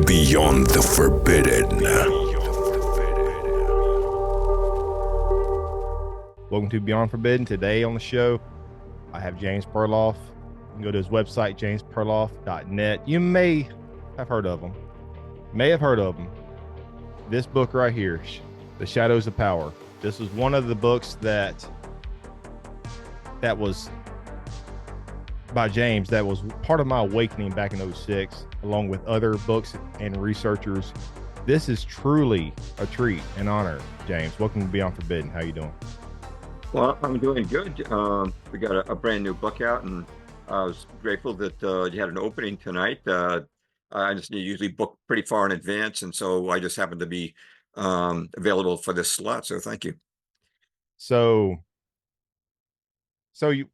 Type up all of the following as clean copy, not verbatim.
Beyond the Forbidden. Welcome to Beyond Forbidden. Today on the show, I have James Perloff. You can go to his website, jamesperloff.net. You may have heard of him. This book right here, The Shadows of Power. This was one of the books that was by James that was part of my awakening back in 2006, along with other books and researchers. This is truly a treat and honor, James. Welcome to Beyond Forbidden. How you doing? Well, I'm doing good. We got a brand new book out, and I was grateful that you had an opening tonight. I just usually book pretty far in advance, and so I just happened to be available for this slot. So thank you. So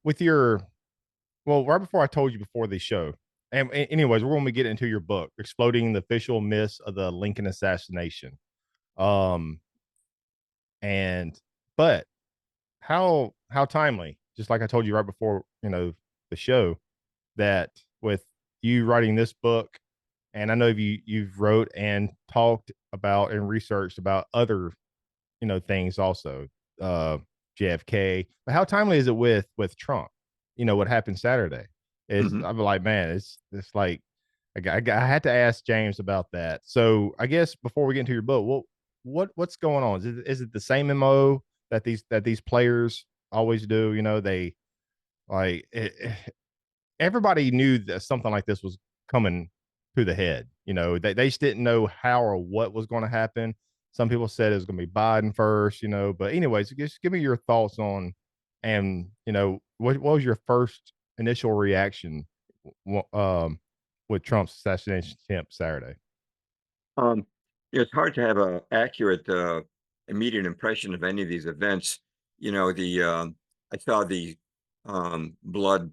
with your, well, right before I told you before the show, and anyways, we're going to get into your book, Exploding the Official Myths of the Lincoln Assassination. But how timely, just like I told you right before, the show, that with you writing this book, and I know you've wrote and talked about and researched about other, things also, JFK, but how timely is it with Trump? What happened Saturday is, I'm like, man, it's like, I had to ask James about that. So I guess before we get into your book, what's going on? Is it the same MO that these players always do? They like everybody knew that something like this was coming to the head. They just didn't know how or what was going to happen. Some people said it was going to be Biden first, but anyways, just give me your thoughts on, and what was your first initial reaction with Trump's assassination attempt Saturday? It's hard to have an accurate immediate impression of any of these events. I saw the blood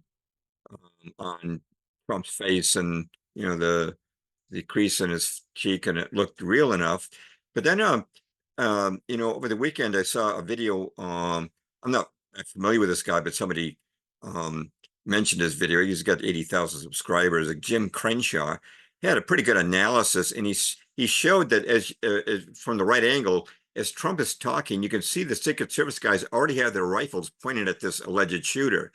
on Trump's face, and the crease in his cheek, and it looked real enough. But then over the weekend I saw a video. I'm not familiar with this guy, but somebody mentioned his video. He's got 80,000 subscribers. Like Jim Crenshaw, he had a pretty good analysis, and he showed that as from the right angle, as Trump is talking, you can see the Secret Service guys already have their rifles pointed at this alleged shooter.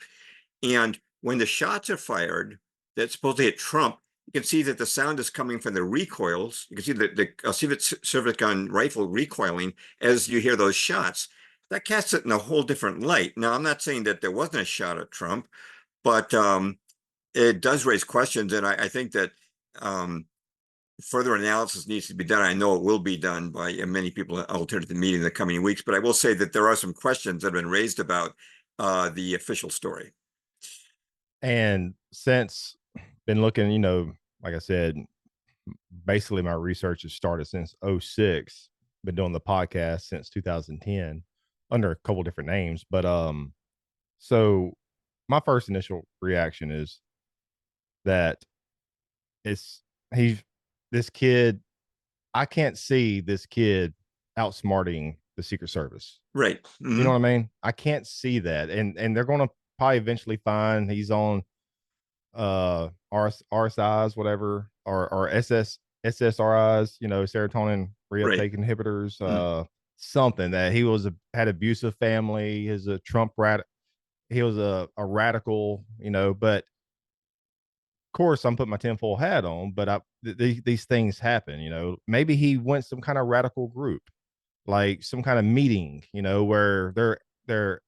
And when the shots are fired that's supposed to hit Trump, you can see that the sound is coming from the recoils. You can see the Secret Service gun rifle recoiling as you hear those shots. That casts it in a whole different light. Now, I'm not saying that there wasn't a shot at Trump, but it does raise questions, and I think that further analysis needs to be done. I know it will be done by many people. I'll turn to the meeting in the coming weeks, but I will say that there are some questions that have been raised about the official story. And since been looking, like I said, basically my research has started since 2006. Been doing the podcast since 2010 under a couple different names. But so my first initial reaction is that this kid, I can't see this kid outsmarting the Secret Service. Right. Mm-hmm. You know what I mean? I can't see that. And they're going to probably eventually find he's on RSIs, whatever, or SSRIs, serotonin reuptake inhibitors, something that he had abusive family, is a Trump he was a radical, but of course I'm putting my tinfoil hat on, but these things happen, maybe he went some kind of radical group, like some kind of meeting, where they're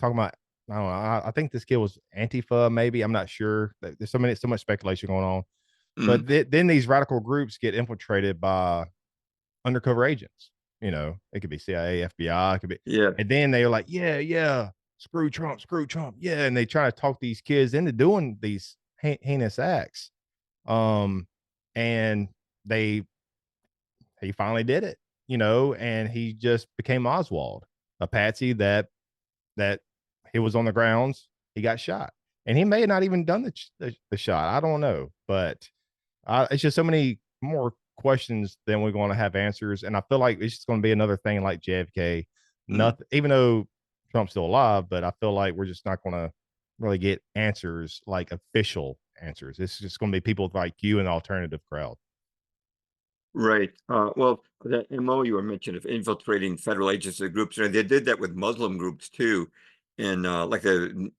talking about, I don't know. I think this kid was Antifa, maybe. I'm not sure. There's so much speculation going on. But then these radical groups get infiltrated by undercover agents. It could be CIA, FBI, it could be. Yeah. And then they're like, yeah, screw Trump. Yeah. And they try to talk these kids into doing these heinous acts. And he finally did it, and he just became Oswald, a patsy that he was on the grounds, he got shot, and he may have not even done the shot. I don't know, but it's just so many more questions than we're going to have answers. And I feel like it's just going to be another thing like JFK. Nothing, even though Trump's still alive, but I feel like we're just not going to really get answers, like official answers. It's just going to be people like you and the alternative crowd. Right. Well, that MO you were mentioning of infiltrating federal agency groups, they did that with Muslim groups too, in like the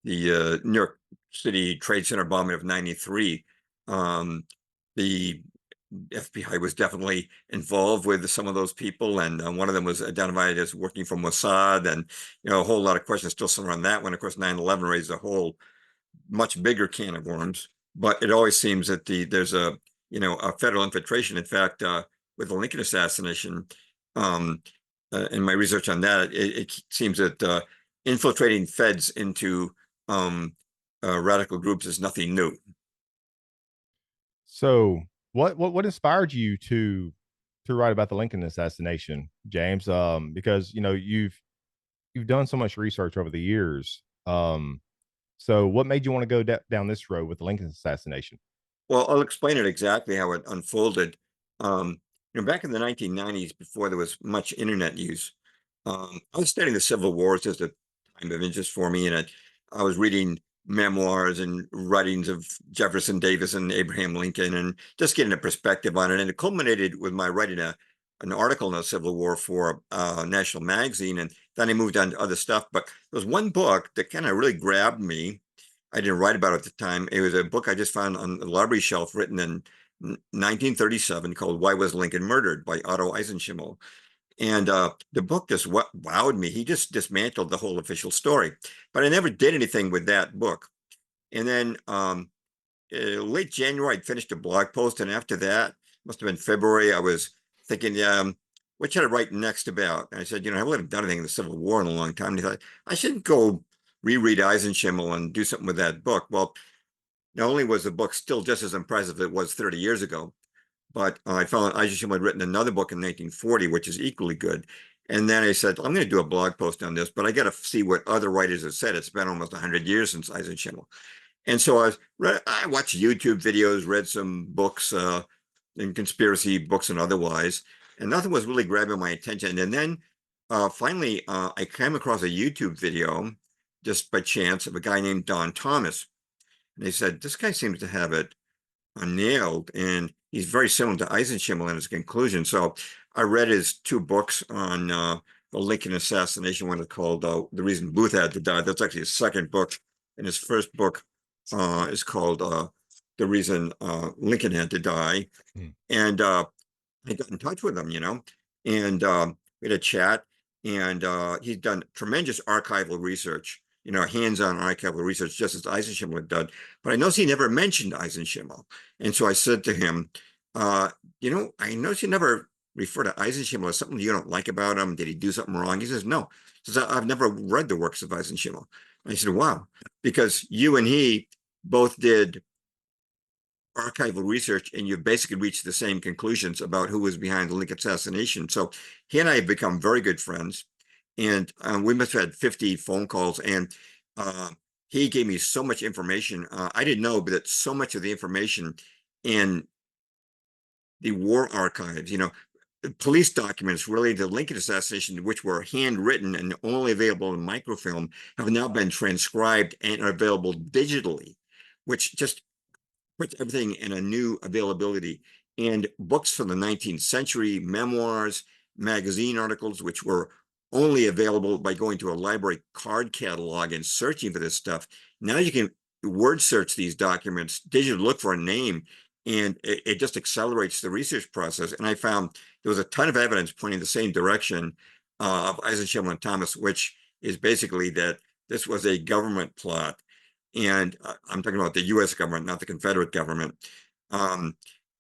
New York City Trade Center bombing of '93. Um, the FBI was definitely involved with some of those people, and one of them was identified as working for Mossad, and a whole lot of questions still surround that one. Of course, 9/11 raised a whole much bigger can of worms, but it always seems that there's a federal infiltration. In fact, with the Lincoln assassination, um, in my research on that, it seems that infiltrating feds into radical groups is nothing new. So what inspired you to write about the Lincoln assassination, James? Because you've done so much research over the years. So what made you want to go down this road with the Lincoln assassination? Well, I'll explain it exactly how it unfolded. Um, back in the 1990s, before there was much internet use, I was studying the Civil Wars as a time of interest for me, and I was reading memoirs and writings of Jefferson Davis and Abraham Lincoln, and just getting a perspective on it. And it culminated with my writing an article in the Civil War for a national magazine, and then I moved on to other stuff. But there was one book that kind of really grabbed me. I didn't write about it at the time. It was a book I just found on the library shelf, written in 1937, called "Why Was Lincoln Murdered" by Otto Eisenschimmel. And the book just wowed me. He just dismantled the whole official story. But I never did anything with that book. And then late January, I'd finished a blog post, and after that, must have been February, I was thinking, what should I write next about? And I said, I haven't done anything in the Civil War in a long time. And he thought, I should go reread Eisenschimmel and do something with that book. Well, not only was the book still just as impressive as it was 30 years ago, but I found Eisenschimmel had written another book in 1940, which is equally good. And then I said, I'm going to do a blog post on this, but I got to see what other writers have said. It's been almost 100 years since Eisenschimmel. And so I watched YouTube videos, read some books, and conspiracy books and otherwise, and nothing was really grabbing my attention. And then finally, I came across a YouTube video just by chance of a guy named Don Thomas. And they said, this guy seems to have it nailed, and he's very similar to Eisenschimmel in his conclusion. So I read his two books on the Lincoln assassination. One is called "The Reason Booth Had to Die." That's actually his second book, and his first book is called "The Reason Lincoln Had to Die." Hmm. And I got in touch with him, and we had a chat, and he's done tremendous archival research, hands-on archival research, just as Eisenschimmel had done. But I noticed he never mentioned Eisenschimmel. And so I said to him, I noticed you never refer to Eisenschimmel as something you don't like about him. Did he do something wrong? He says, no. He says, I've never read the works of Eisenschimmel. I said, wow, because you and he both did archival research, and you basically reached the same conclusions about who was behind the Lincoln assassination. So he and I have become very good friends, and we must have had 50 phone calls, and he gave me so much information. I didn't know, but that so much of the information in the war archives, police documents related to the Lincoln assassination, which were handwritten and only available in microfilm, have now been transcribed and are available digitally, which just puts everything in a new availability. And books from the 19th century, memoirs, magazine articles, which were only available by going to a library card catalog and searching for this stuff. Now you can word search these documents, digitally look for a name, and it just accelerates the research process. And I found there was a ton of evidence pointing the same direction of Eisenschimmel and Thomas, which is basically that this was a government plot. And I'm talking about the U.S. government, not the Confederate government. And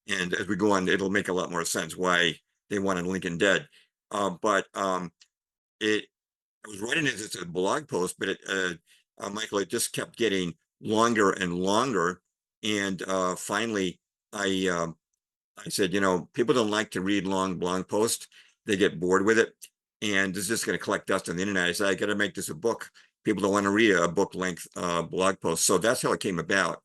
as we go on, it'll make a lot more sense why they wanted Lincoln dead. But I was writing it as a blog post, but Michael, it just kept getting longer and longer. And finally, I said, people don't like to read long blog posts. They get bored with it. And this is just going to collect dust on the internet. I said, I got to make this a book. People don't want to read a book length blog post. So that's how it came about.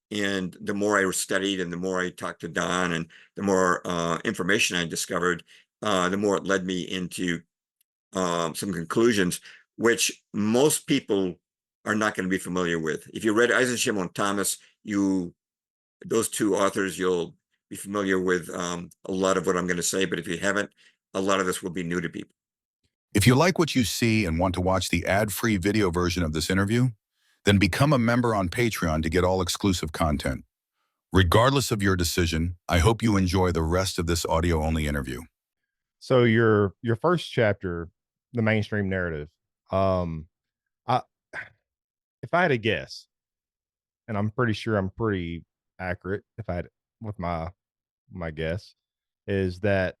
And the more I studied and the more I talked to Don and the more information I discovered, the more it led me into some conclusions, which most people are not going to be familiar with. If you read Eisenschimmel and Thomas, those two authors, you'll be familiar with a lot of what I'm going to say, but if you haven't, a lot of this will be new to people. If you like what you see and want to watch the ad-free video version of this interview, then become a member on Patreon to get all exclusive content. Regardless of your decision, I hope you enjoy the rest of this audio-only interview. So your first chapter, the mainstream narrative, I if I had a guess, and I'm pretty sure I'm pretty accurate if I had with my guess, is that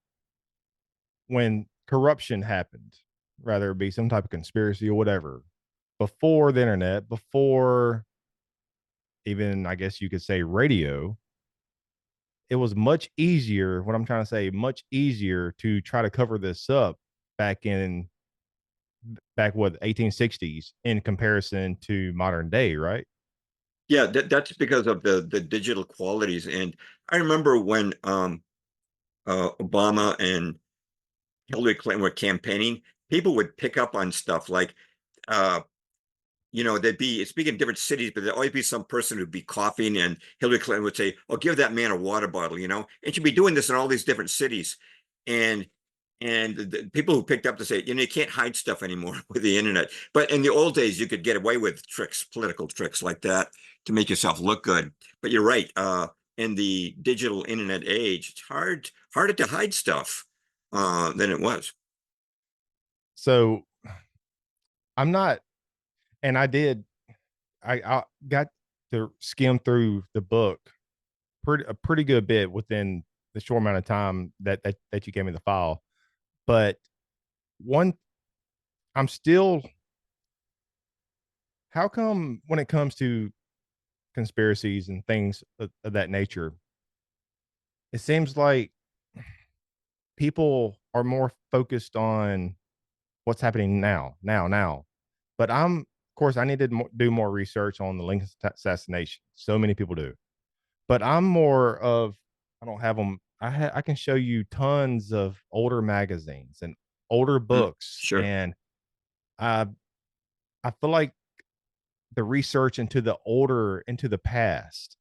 when corruption happened, rather it be some type of conspiracy or whatever, before the internet, before even I guess you could say radio, it was much easier. What I'm trying to say, much easier to try to cover this up back in back what 1860s in comparison to modern day, right? Yeah, that's because of the digital qualities. And I remember when Obama and Hillary Clinton were campaigning, people would pick up on stuff like uh, there'd be, speaking of different cities, but there'd always be some person who'd be coughing, and Hillary Clinton would say, "Oh, give that man a water bottle," and she'd be doing this in all these different cities. And the people who picked up to say, you can't hide stuff anymore with the internet. But in the old days, you could get away with tricks, political tricks like that to make yourself look good. But you're right. In the digital internet age, it's harder to hide stuff than it was. So I'm not, and I did, I got to skim through the book a pretty good bit within the short amount of time that you gave me the file. But one, I'm still, how come when it comes to conspiracies and things of that nature, it seems like people are more focused on what's happening now. But of course, I need to do more research on the Lincoln assassination. So many people do, but I'm more of, I don't have them. I can show you tons of older magazines and older books, Sure. and I I feel like the research into the past,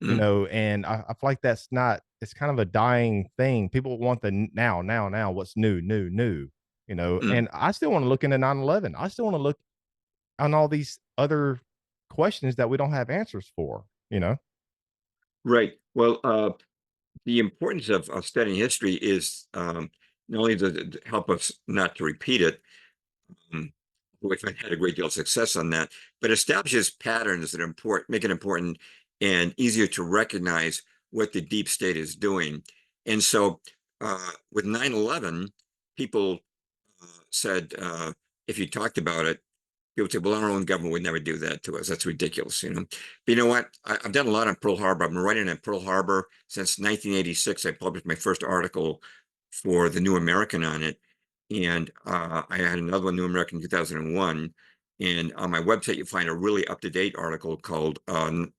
Mm, and I feel like that's not. It's kind of a dying thing. People want the now. What's new, mm. and I still want to look into 9/11. I still want to look on all these other questions that we don't have answers for. Right. Well, the importance of studying history is not only does it help us not to repeat it, um, we've had a great deal of success on that, but establishes patterns that are important, make it important and easier to recognize what the deep state is doing. And so with 9/11, people said, if you talked about it, people say, well, our own government would never do that to us. That's ridiculous. But you know what? I've done a lot on Pearl Harbor. I've been writing on Pearl Harbor since 1986. I published my first article for the New American on it. And I had another one, New American 2001. And on my website, you find a really up-to-date article called Pearl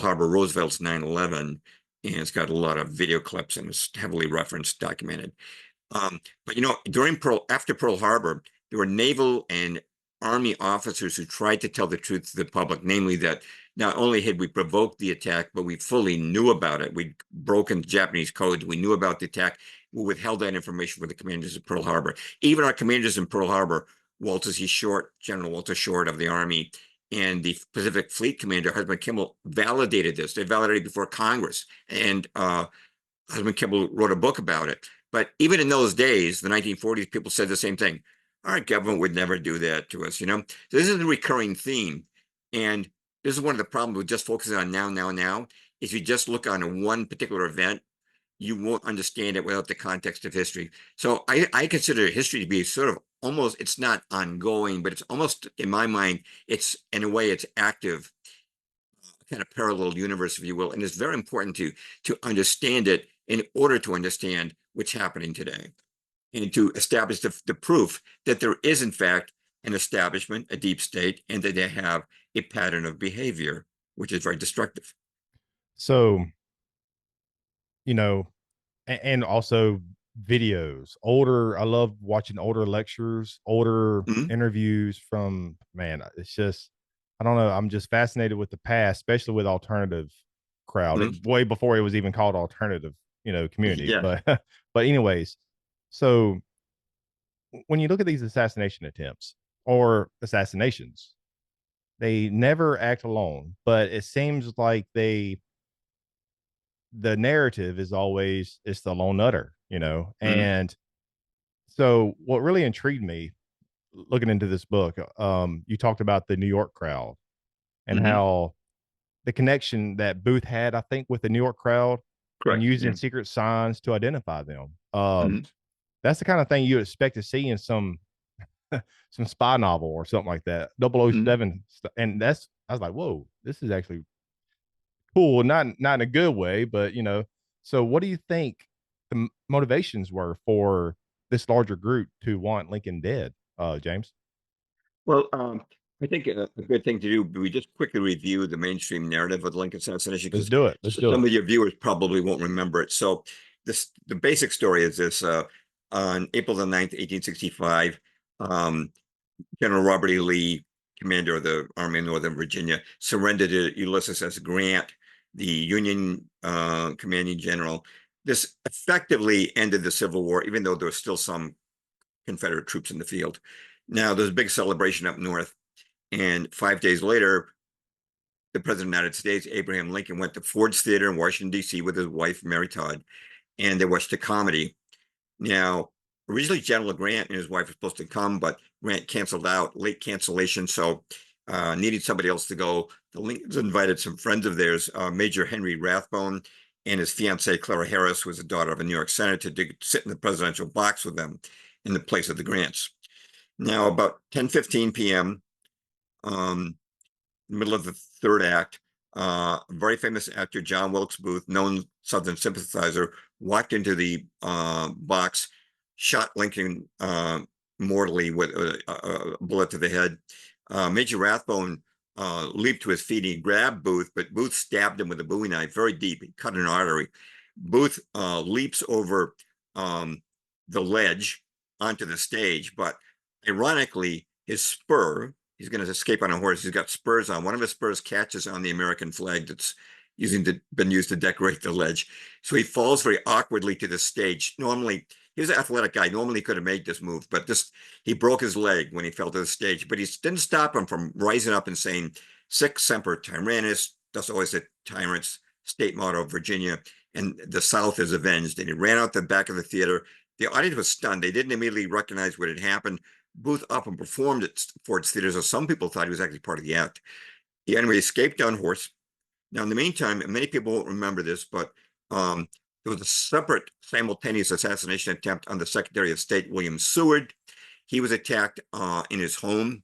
Harbor, Roosevelt's 9/11. And it's got a lot of video clips and it's heavily referenced, documented. But after Pearl Harbor, there were naval and army officers who tried to tell the truth to the public, namely that not only had we provoked the attack, but we fully knew about it. We'd broken Japanese codes. We knew about the attack. We withheld that information from the commanders of Pearl Harbor. Even our commanders in Pearl Harbor, Walter C. Short, General Walter Short of the Army, and the Pacific Fleet Commander, Husband Kimball, validated this. They validated before Congress. And Husband Kimball wrote a book about it. But even in those days, the 1940s, people said the same thing. Our government would never do that to us. So this is a recurring theme. And this is one of the problems with just focusing on now. If you just look on one particular event, you won't understand it without the context of history. So I consider history to be sort of almost, it's not ongoing, but it's almost, in my mind, it's in a way, it's active, kind of parallel universe, if you will. And it's very important to understand it in order to understand what's happening today and to establish the proof that there is, in fact, an establishment, a deep state, and that they have a pattern of behavior, which is very destructive. So, you know, and also videos, older. I love watching older lectures, older Mhm. interviews from, man, it's just, I don't know. I'm just fascinated with the past, especially with alternative crowd, way before it was even called alternative, community. Yeah. But but anyways, so when you look at these assassination attempts or assassinations, they never act alone, but it seems like the narrative is always it's the lone nutter, Mhm. and so what really intrigued me looking into this book, you talked about the New York crowd and Mhm. how the connection that Booth had, I think, with the New York crowd and Correct. using Yeah. secret signs to identify them. Mhm. That's the kind of thing you expect to see in some spy novel or something like that. 007, and that's I was like, whoa, this is actually cool. Not in a good way, but So, what do you think the motivations were for this larger group to want Lincoln dead, James? Well, I think a good thing to do, we just quickly review the mainstream narrative of the Lincoln assassination Let's because do it. Let's do some it. of your viewers probably won't remember it. So the basic story is this, on April the 9th, 1865, General Robert E. Lee, commander of the Army of Northern Virginia, surrendered to Ulysses S. Grant, the Union commanding general. This effectively ended the Civil War, even though there was still some Confederate troops in the field. Now, there's a big celebration up north, and 5 days later, the President of the United States, Abraham Lincoln, went to Ford's Theater in Washington, D.C. with his wife, Mary Todd, and they watched a comedy. Now, originally General Grant and his wife were supposed to come, but Grant canceled out, late cancellation, so needed somebody else to go. The Lincolns invited some friends of theirs, Major Henry Rathbone and his fiancee Clara Harris, who was the daughter of a New York senator, to sit in the presidential box with them in the place of the Grants. Now, about 10:15 p.m., middle of the third act, a very famous actor, John Wilkes Booth, known Southern sympathizer, walked into the box, shot Lincoln mortally with a bullet to the head. Major Rathbone leaped to his feet. He grabbed Booth, but Booth stabbed him with a Bowie knife very deep. He cut an artery. Booth leaps over the ledge onto the stage, but ironically, his spur, he's going to escape on a horse. He's got spurs on. One of his spurs catches on the American flag that's been used to decorate the ledge. So he falls very awkwardly to the stage. Normally, he was an athletic guy. Normally, he could have made this move, but he broke his leg when he fell to the stage. But he didn't stop him from rising up and saying, "Sic semper tyrannis." That's always the tyrant's state motto of Virginia, and the South is avenged. And he ran out the back of the theater. The audience was stunned. They didn't immediately recognize what had happened. Booth up and performed at Ford's Theater, so some people thought he was actually part of the act. He anyway escaped on horse. Now, in the meantime, and many people won't remember this, but there was a separate simultaneous assassination attempt on the Secretary of State, William Seward. He was attacked in his home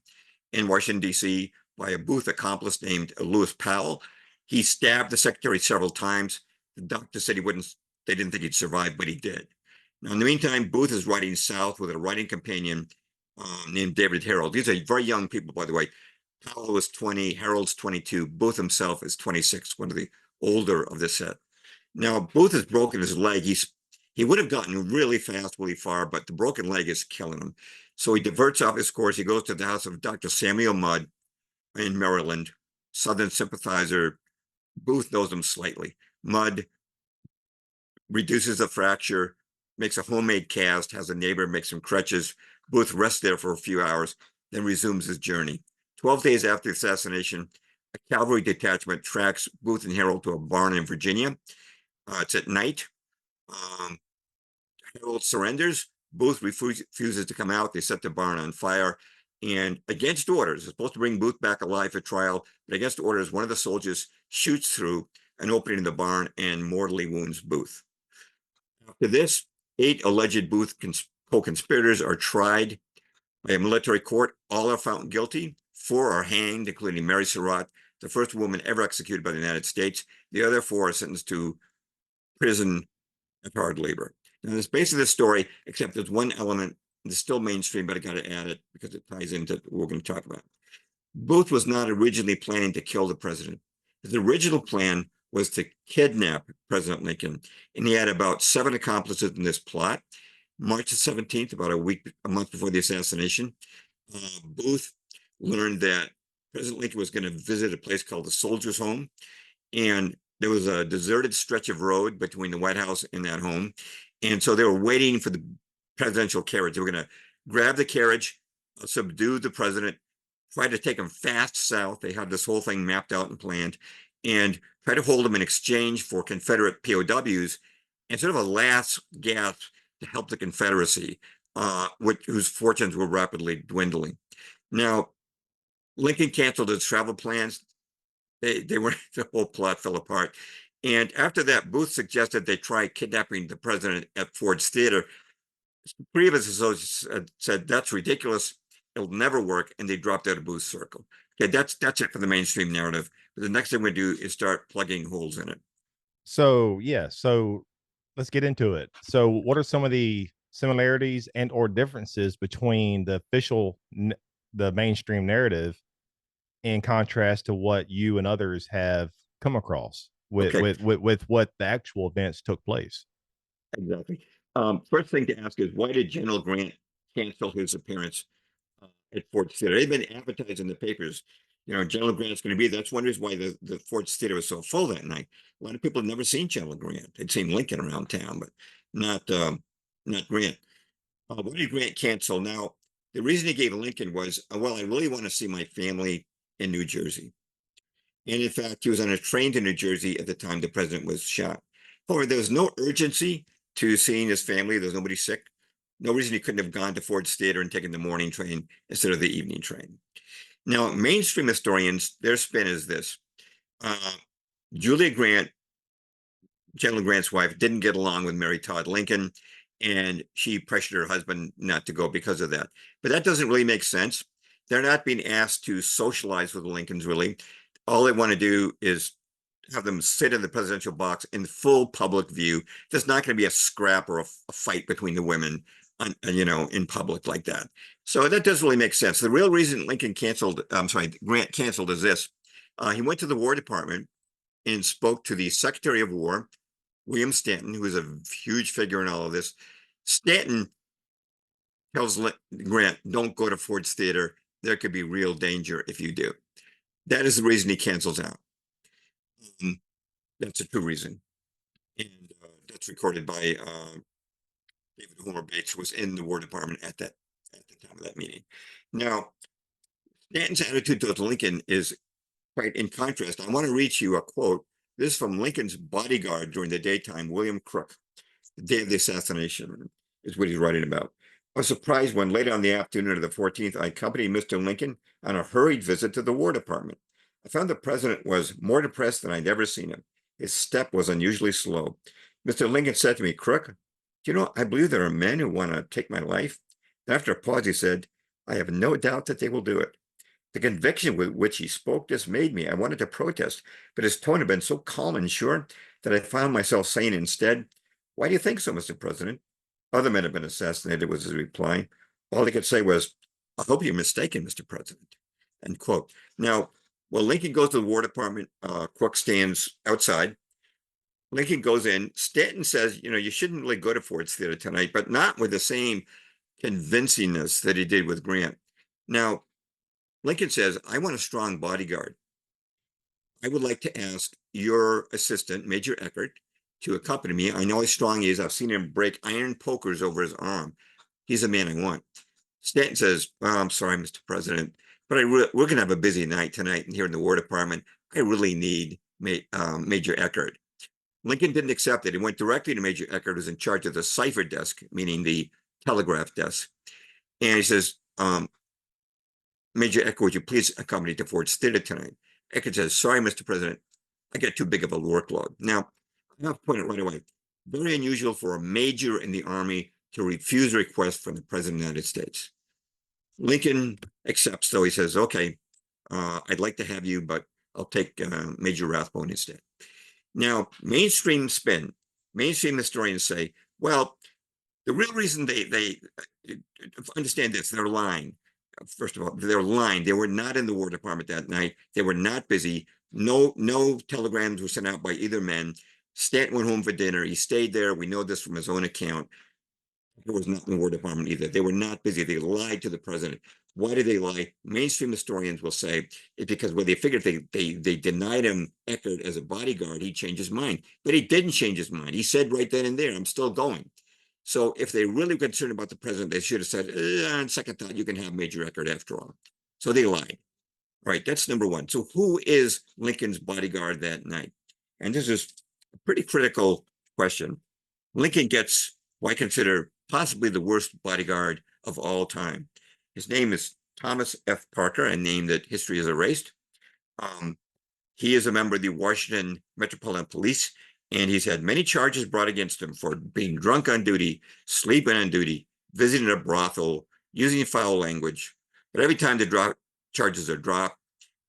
in Washington, D.C. by a Booth accomplice named Lewis Powell. He stabbed the secretary several times. The doctor said they didn't think he'd survive, but he did. Now, in the meantime, Booth is riding south with a riding companion named David Harold. These are very young people, by the way. Powell was 20, Harold's 22. Booth himself is 26, one of the older of the set. Now, Booth has broken his leg. He would have gotten really fast, really far, but the broken leg is killing him. So he diverts off his course. He goes to the house of Dr. Samuel Mudd in Maryland, Southern sympathizer. Booth knows him slightly. Mudd reduces the fracture, makes a homemade cast, has a neighbor make some crutches. Booth rests there for a few hours, then resumes his journey. 12 days after the assassination, a cavalry detachment tracks Booth and Harold to a barn in Virginia. It's at night. Harold surrenders. Booth refuses to come out. They set the barn on fire. And against orders, it's supposed to bring Booth back alive for trial, but against orders, one of the soldiers shoots through an opening in the barn and mortally wounds Booth. After this, 8 alleged Booth co-conspirators are tried by a military court. All are found guilty. 4 are hanged, including Mary Surratt, the first woman ever executed by the United States. The other 4 are sentenced to prison and hard labor. Now, there's basically the story, except there's one element that's still mainstream, but I got to add it because it ties into what we're going to talk about. Booth was not originally planning to kill the president. His original plan was to kidnap President Lincoln, and he had about 7 accomplices in this plot. March the 17th, about a month before the assassination, Booth learned that President Lincoln was going to visit a place called the Soldiers' Home, and There was a deserted stretch of road between the White House and that home. And so they were waiting for the presidential carriage. They were going to grab the carriage, subdue the president, try to take him fast south. They had this whole thing mapped out and planned, and try to hold him in exchange for Confederate POWs and sort of a last gasp to help the Confederacy, whose fortunes were rapidly dwindling. Now, Lincoln canceled his travel plans. They were the whole plot fell apart. And after that, Booth suggested they try kidnapping the president at Ford's Theater. Three of his associates said that's ridiculous. It'll never work, and they dropped out of Booth's circle. Okay, that's it for the mainstream narrative. But the next thing we do is start plugging holes in it. So yeah, so let's get into it. So what are some of the similarities and or differences between the the mainstream narrative in contrast to what you and others have come across with Okay, what the actual events took place? exactly. First thing to ask is, why did General Grant cancel his appearance at Ford's Theater? They've been advertised in the papers. General Grant's going to be there. That's one reason why the Ford's Theater was so full that night. A lot of people had never seen General Grant. They'd seen Lincoln around town, but not Grant. Why did Grant cancel? Now, the reason he gave Lincoln was, well, I really want to see my family in New Jersey. And in fact, he was on a train to New Jersey at the time the president was shot. However, there was no urgency to seeing his family. There was nobody sick. No reason he couldn't have gone to Ford's Theater and taken the morning train instead of the evening train. Now, mainstream historians, their spin is this. Julia Grant, General Grant's wife, didn't get along with Mary Todd Lincoln, and she pressured her husband not to go because of that. But that doesn't really make sense. They're not being asked to socialize with the Lincolns, really. All they want to do is have them sit in the presidential box in full public view. There's not going to be a scrap or a fight between the women, in public like that. So that doesn't really make sense. The real reason Grant canceled is this. He went to the War Department and spoke to the Secretary of War, William Stanton, who is a huge figure in all of this. Stanton tells Grant, don't go to Ford's Theater. There could be real danger if you do. That is the reason he cancels out. That's a true reason. And that's recorded by David Homer Bates, who was in the War Department at the time of that meeting. Now, Stanton's attitude towards Lincoln is quite in contrast. I want to read you a quote. This is from Lincoln's bodyguard during the daytime, William Crook. The day of the assassination is what he's writing about. I was surprised when late on the afternoon of the 14th, I accompanied Mr. Lincoln on a hurried visit to the War Department. I found the president was more depressed than I'd ever seen him. His step was unusually slow. Mr. Lincoln said to me, Crook, I believe there are men who want to take my life. And after a pause, he said, I have no doubt that they will do it. The conviction with which he spoke dismayed me. I wanted to protest, but his tone had been so calm and sure that I found myself saying instead, why do you think so, Mr. President? Other men have been assassinated, was his reply. All he could say was, I hope you're mistaken, Mr. President. End quote. Now, when Lincoln goes to the War Department, Crook stands outside. Lincoln goes in. Stanton says, you shouldn't really go to Ford's Theater tonight, but not with the same convincingness that he did with Grant. Now, Lincoln says, I want a strong bodyguard. I would like to ask your assistant, Major Eckert, to accompany me. I know how strong he is. I've seen him break iron pokers over his arm. He's the man I want. Stanton says, I'm sorry, Mr. President, but we're going to have a busy night tonight here in the War Department. I really need Major Eckert. Lincoln didn't accept it. He went directly to Major Eckert, who's in charge of the cipher desk, meaning the telegraph desk. And he says, Major Eckert, would you please accompany to Ford's Theater tonight? Eckert says, sorry, Mr. President, I get too big of a workload. Now, I have to point it right away. Very unusual for a major in the Army to refuse a request from the President of the United States. Lincoln accepts, though. He says, okay, I'd like to have you, but I'll take Major Rathbone instead. Now, mainstream historians say, well, the real reason they understand this, they're lying. First of all, they're lying. They were not in the War Department that night. They were not busy. No telegrams were sent out by either men. Stanton went home for dinner. He stayed there. We know this from his own account. It was not in the War Department either. They were not busy. They lied to the president. Why did they lie? Mainstream historians will say it's because when they figured they denied him Eckert as a bodyguard, he changed his mind. But he didn't change his mind. He said right then and there, I'm still going. So if they really were concerned about the president, they should have said, on second thought, you can have Major Eckert after all. So they lied. Right, that's number one. So who is Lincoln's bodyguard that night? And this is a pretty critical question. Lincoln gets what I consider possibly the worst bodyguard of all time. His name is Thomas F. Parker, a name that history has erased. He is a member of the Washington Metropolitan Police, and he's had many charges brought against him for being drunk on duty, sleeping on duty, visiting a brothel, using foul language. But every time the charges are dropped,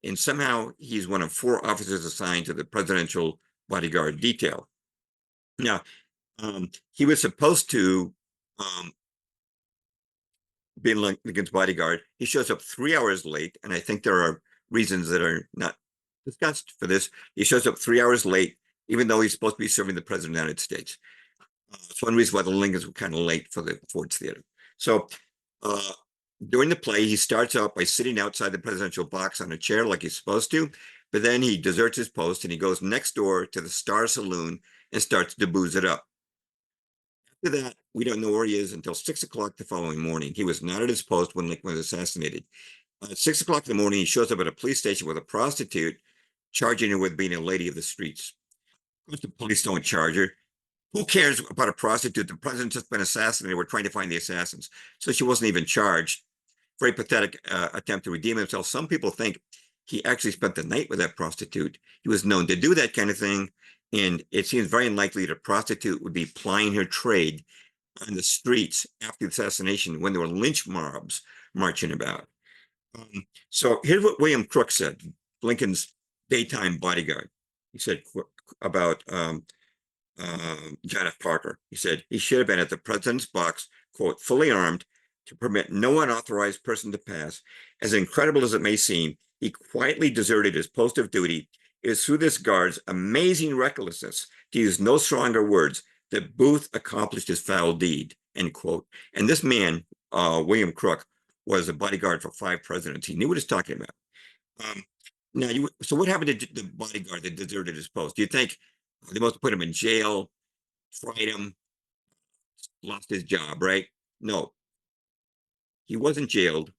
and somehow he's one of 4 officers assigned to the presidential bodyguard detail. Now, he was supposed to be Lincoln's bodyguard. He shows up 3 hours late, and I think there are reasons that are not discussed for this. He shows up 3 hours late, even though he's supposed to be serving the president of the United States. It's one reason why the Lincolns were kind of late for the Ford's Theater. So during the play, he starts out by sitting outside the presidential box on a chair like he's supposed to, but then he deserts his post and he goes next door to the Star Saloon and starts to booze it up. After that, we don't know where he is until 6 o'clock the following morning. He was not at his post when Lincoln was assassinated. At 6 o'clock in the morning, he shows up at a police station with a prostitute, charging her with being a lady of the streets. Of course, the police don't charge her. Who cares about a prostitute? The president's just been assassinated. We're trying to find the assassins. So she wasn't even charged. Very pathetic attempt to redeem himself. Some people think he actually spent the night with that prostitute. He was known to do that kind of thing. And it seems very unlikely that a prostitute would be plying her trade on the streets after the assassination when there were lynch mobs marching about. So here's what William Crook said, Lincoln's daytime bodyguard. He said about John F. Parker. He said he should have been at the president's box, quote, fully armed to permit no unauthorized person to pass. As incredible as it may seem, he quietly deserted his post of duty. It is through this guard's amazing recklessness, to use no stronger words, that Booth accomplished his foul deed, end quote. And this man, William Crook, was a bodyguard for 5 presidents. He knew what he's talking about. Now, so what happened to the bodyguard that deserted his post? Do you think they must have put him in jail, tried him, lost his job, right? No, he wasn't jailed.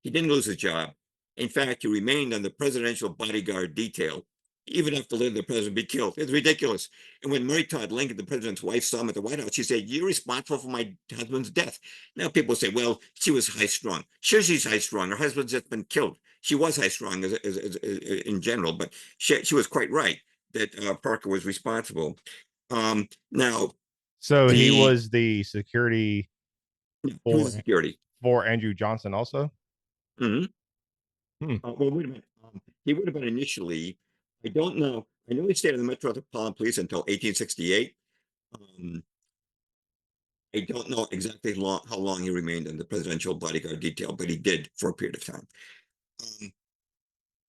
He didn't lose his job. In fact, he remained on the presidential bodyguard detail, even after letting the president be killed. It's ridiculous. And when Mary Todd Lincoln, the president's wife, saw him at the White House, she said, "You're responsible for my husband's death." Now people say, well, she was high-strung. Sure, she's high-strung. Her husband's just been killed. She was high-strung in general, but she was quite right that Parker was responsible. Now, So he was the security for security for Andrew Johnson also? Mhm. Hmm. Well, wait a minute. He would have been initially, I don't know. I know he stayed in the Metropolitan Police until 1868. I don't know exactly how long he remained in the presidential bodyguard detail, but he did for a period of time.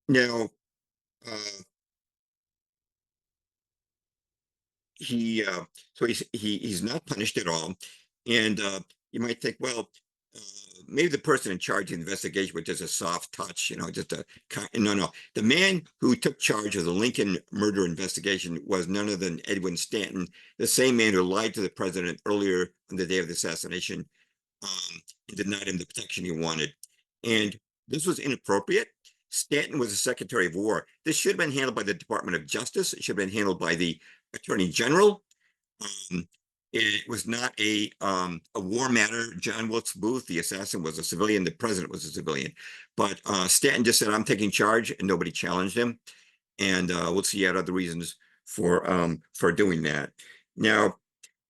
Now, uh, so he's not punished at all, and you might think, well, maybe the person in charge of the investigation was just a soft touch, just a no. The man who took charge of the Lincoln murder investigation was none other than Edwin Stanton, the same man who lied to the president earlier on the day of the assassination, and denied him the protection he wanted. And this was inappropriate. Stanton was the Secretary of War. This should have been handled by the Department of Justice. It should have been handled by the Attorney General. It was not a war matter. John Wilkes Booth, the assassin, was a civilian. The president was a civilian. But Stanton just said, "I'm taking charge," and nobody challenged him. And we'll see he had other reasons for doing that. Now,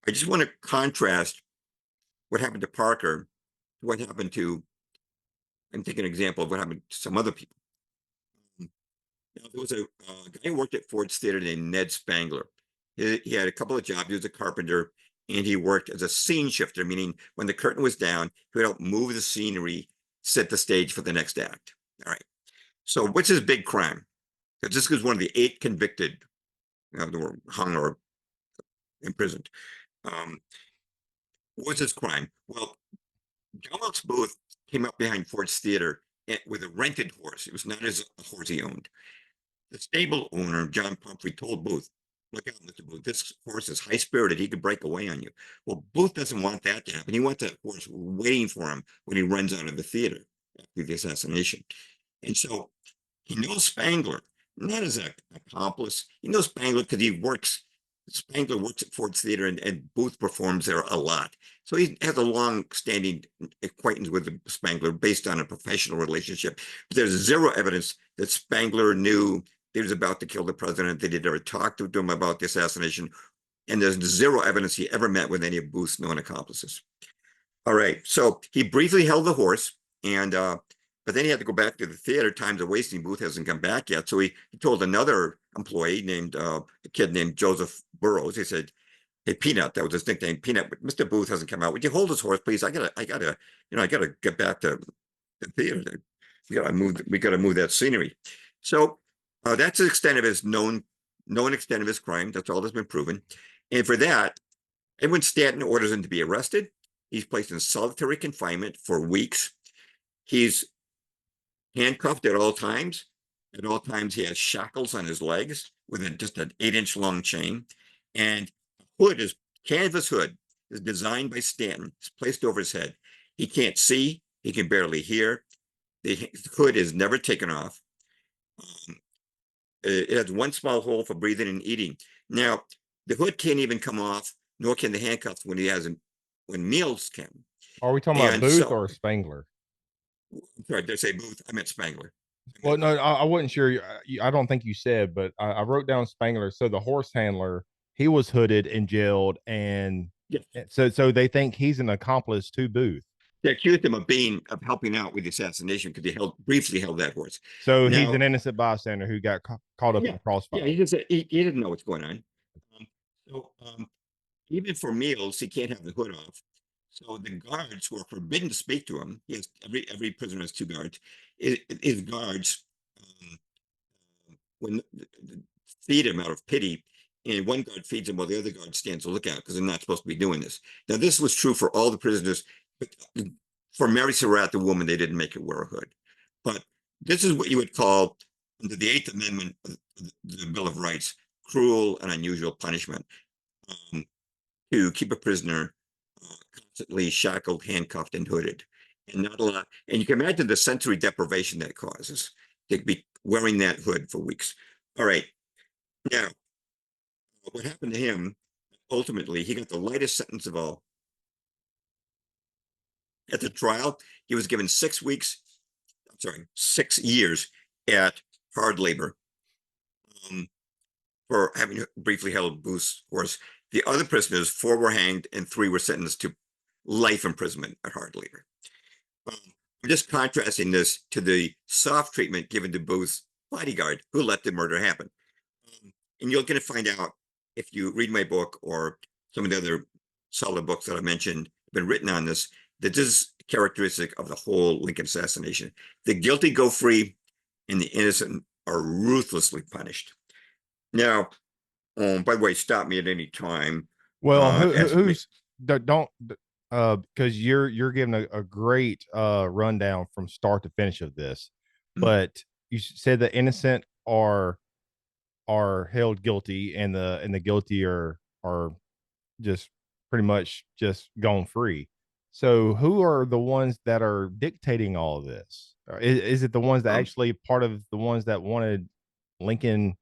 I just want to contrast what happened to Parker to what happened to, and take an example of what happened to some other people. Now, there was a guy who worked at Ford's Theater named Ned Spangler. He had a couple of jobs. He was a carpenter, and he worked as a scene shifter, meaning when the curtain was down, he would help move the scenery, set the stage for the next act. All right. So what's his big crime? Because this was one of the 8 convicted that were hung or imprisoned. What's his crime? Well, John Wilkes Booth came up behind Ford's Theater with a rented horse. It was not his horse he owned. The stable owner, John Pumphrey, told Booth, "Look out, Mr. Booth, this horse is high spirited. He could break away on you." Well, Booth doesn't want that to happen. He wants that horse waiting for him when he runs out of the theater after the assassination. And so he knows Spangler, not as an accomplice. He knows Spangler because Spangler works at Ford's Theater, and Booth performs there a lot. So he has a long-standing acquaintance with Spangler based on a professional relationship. But there's zero evidence that Spangler knew he was about to kill the president, that he'd ever talked to him about the assassination. And there's zero evidence he ever met with any of Booth's known accomplices. All right, so he briefly held the horse, and but then he had to go back to the theater. Time's a wasting. Booth hasn't come back yet. So he told another employee named a kid named Joseph Burroughs. He said, "Hey, Peanut," that was his nickname, Peanut. But Mr. Booth hasn't come out. Would you hold his horse, please? I gotta get back to the theater. We gotta move that scenery. So that's the extent of his known extent of his crime. That's all that's been proven. And for that, Edwin Stanton orders him to be arrested. He's placed in solitary confinement for weeks. He's handcuffed at all times. At all times, he has shackles on his legs with just an 8-inch long chain. And canvas hood is designed by Stanton. It's placed over his head. He can't see. He can barely hear. The hood is never taken off. It has one small hole for breathing and eating. Now, the hood can't even come off, nor can the handcuffs when meals can. Are we talking about And Booth so, or Spangler? sorry, did I say Booth? I meant Spangler. Well, no, I wasn't sure. I don't think you said, but I wrote down Spangler. So the horse handler, he was hooded and jailed, and Yes. so they think he's an accomplice to Booth. They accused him of helping out with the assassination because he briefly held that horse. So he's Now, an innocent bystander who got caught up in yeah, the crossfire. he didn't know what's going on. So even for meals, he can't have the hood off. So the guards who are forbidden to speak to him, he has every prisoner has 2 guards. His guards, when feed him out of pity, and one guard feeds him while the other guard stands to look out because they're not supposed to be doing this. Now, this was true for all the prisoners, but for Mary Surratt, the woman, they didn't make her wear a hood. But this is what you would call, under the 8th Amendment of the Bill of Rights, cruel and unusual punishment. To keep a prisoner constantly shackled, handcuffed, and hooded, and not a lot. And you can imagine the sensory deprivation that causes to be wearing that hood for weeks. All right. Now, what happened to him? Ultimately, he got the lightest sentence of all. At the trial, he was given 6 weeks. I'm sorry, 6 years at hard labor for having briefly held Booth's horse. The other prisoners, 4 were hanged and 3 were sentenced to life imprisonment at hard labor. I'm just contrasting this to the soft treatment given to Booth's bodyguard who let the murder happen. And you're going to find out if you read my book or some of the other solid books that I mentioned have been written on this, that this is characteristic of the whole Lincoln assassination. The guilty go free and the innocent are ruthlessly punished. Now, by the way, stop me at any time. Well, who's don't because you're giving a great rundown from start to finish of this, but you said the innocent are held guilty and the guilty are just pretty much just gone free. So who are the ones that are dictating all of this? Is it the ones that actually part of the ones that wanted Lincoln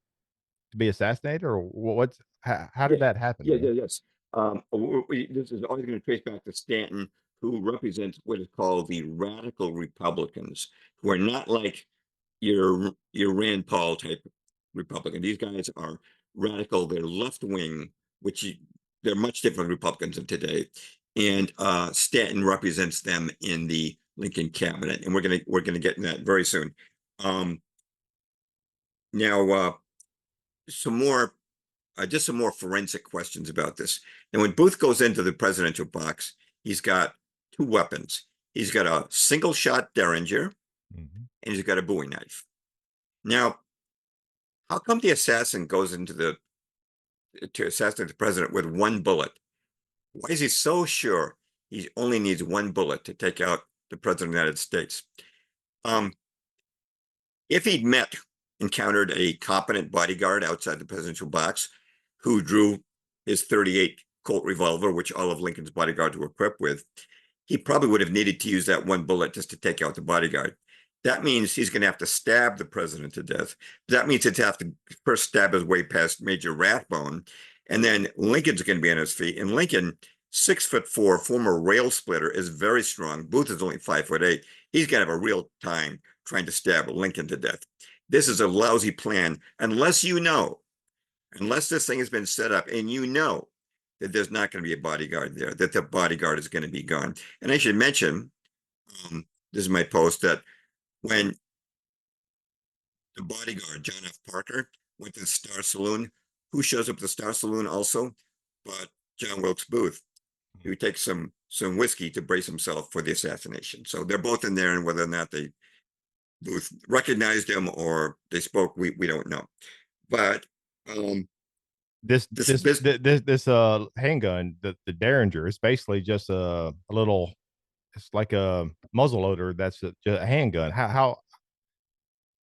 to be assassinated, or how did that happen? Yes. This is always going to trace back to Stanton, who represents what is called the radical Republicans, who are not like your Rand Paul type Republican. These guys are radical. They're left wing, they're much different Republicans of today. And Stanton represents them in the Lincoln cabinet, and we're gonna get in that very soon. Now, some more forensic questions about this. And when Booth goes into the presidential box, he's got 2 weapons. He's got a single shot Derringer, and he's got a Bowie knife. Now, how come the assassin goes to assassinate the president with 1 bullet? Why is he so sure He only needs one bullet to take out the president of the United States. If he'd encountered a competent bodyguard outside the presidential box who drew his 38 Colt revolver, which all of Lincoln's bodyguards were equipped with, he probably would have needed to use that one bullet just to take out the bodyguard. That means he's going to have to stab the president to death. That means he'd have to first stab his way past Major Rathbone, and then Lincoln's going to be on his feet. And Lincoln, 6'4", former rail splitter, is very strong. Booth is only 5'8". He's going to have a real time trying to stab Lincoln to death. This is a lousy plan unless this thing has been set up and you know that there's not going to be a bodyguard there, that the bodyguard is going to be gone. And I should mention, this is my post, that when the bodyguard, John F. Parker, went to the Star Saloon, who shows up at the Star Saloon also? But John Wilkes Booth, who takes some whiskey to brace himself for the assassination. So they're both in there, and whether or not they Booth recognized him or they spoke, we don't know. But this handgun, the Derringer, is basically just a little, it's like a muzzle loader. That's just a handgun. How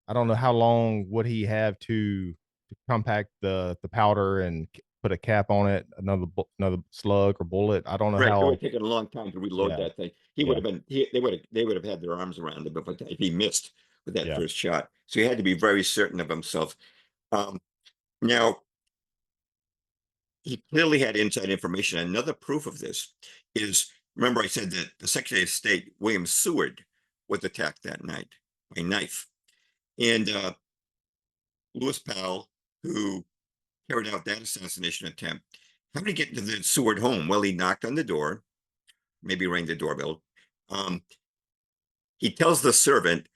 I don't know how long would he have to compact the powder and put a cap on it, another slug or bullet. I don't know right, it how. would have taken a long time to reload Yeah, that thing. He yeah, would have been they would have had their arms around him if he missed with that yeah. first shot. So he had to be very certain of himself. Now, he clearly had inside information. Another proof of this is, remember I said that the Secretary of State, William Seward, was attacked that night by knife. And Lewis Powell, who carried out that assassination attempt, how did he get into the Seward home? Well, he knocked on the door, maybe rang the doorbell. He tells the servant,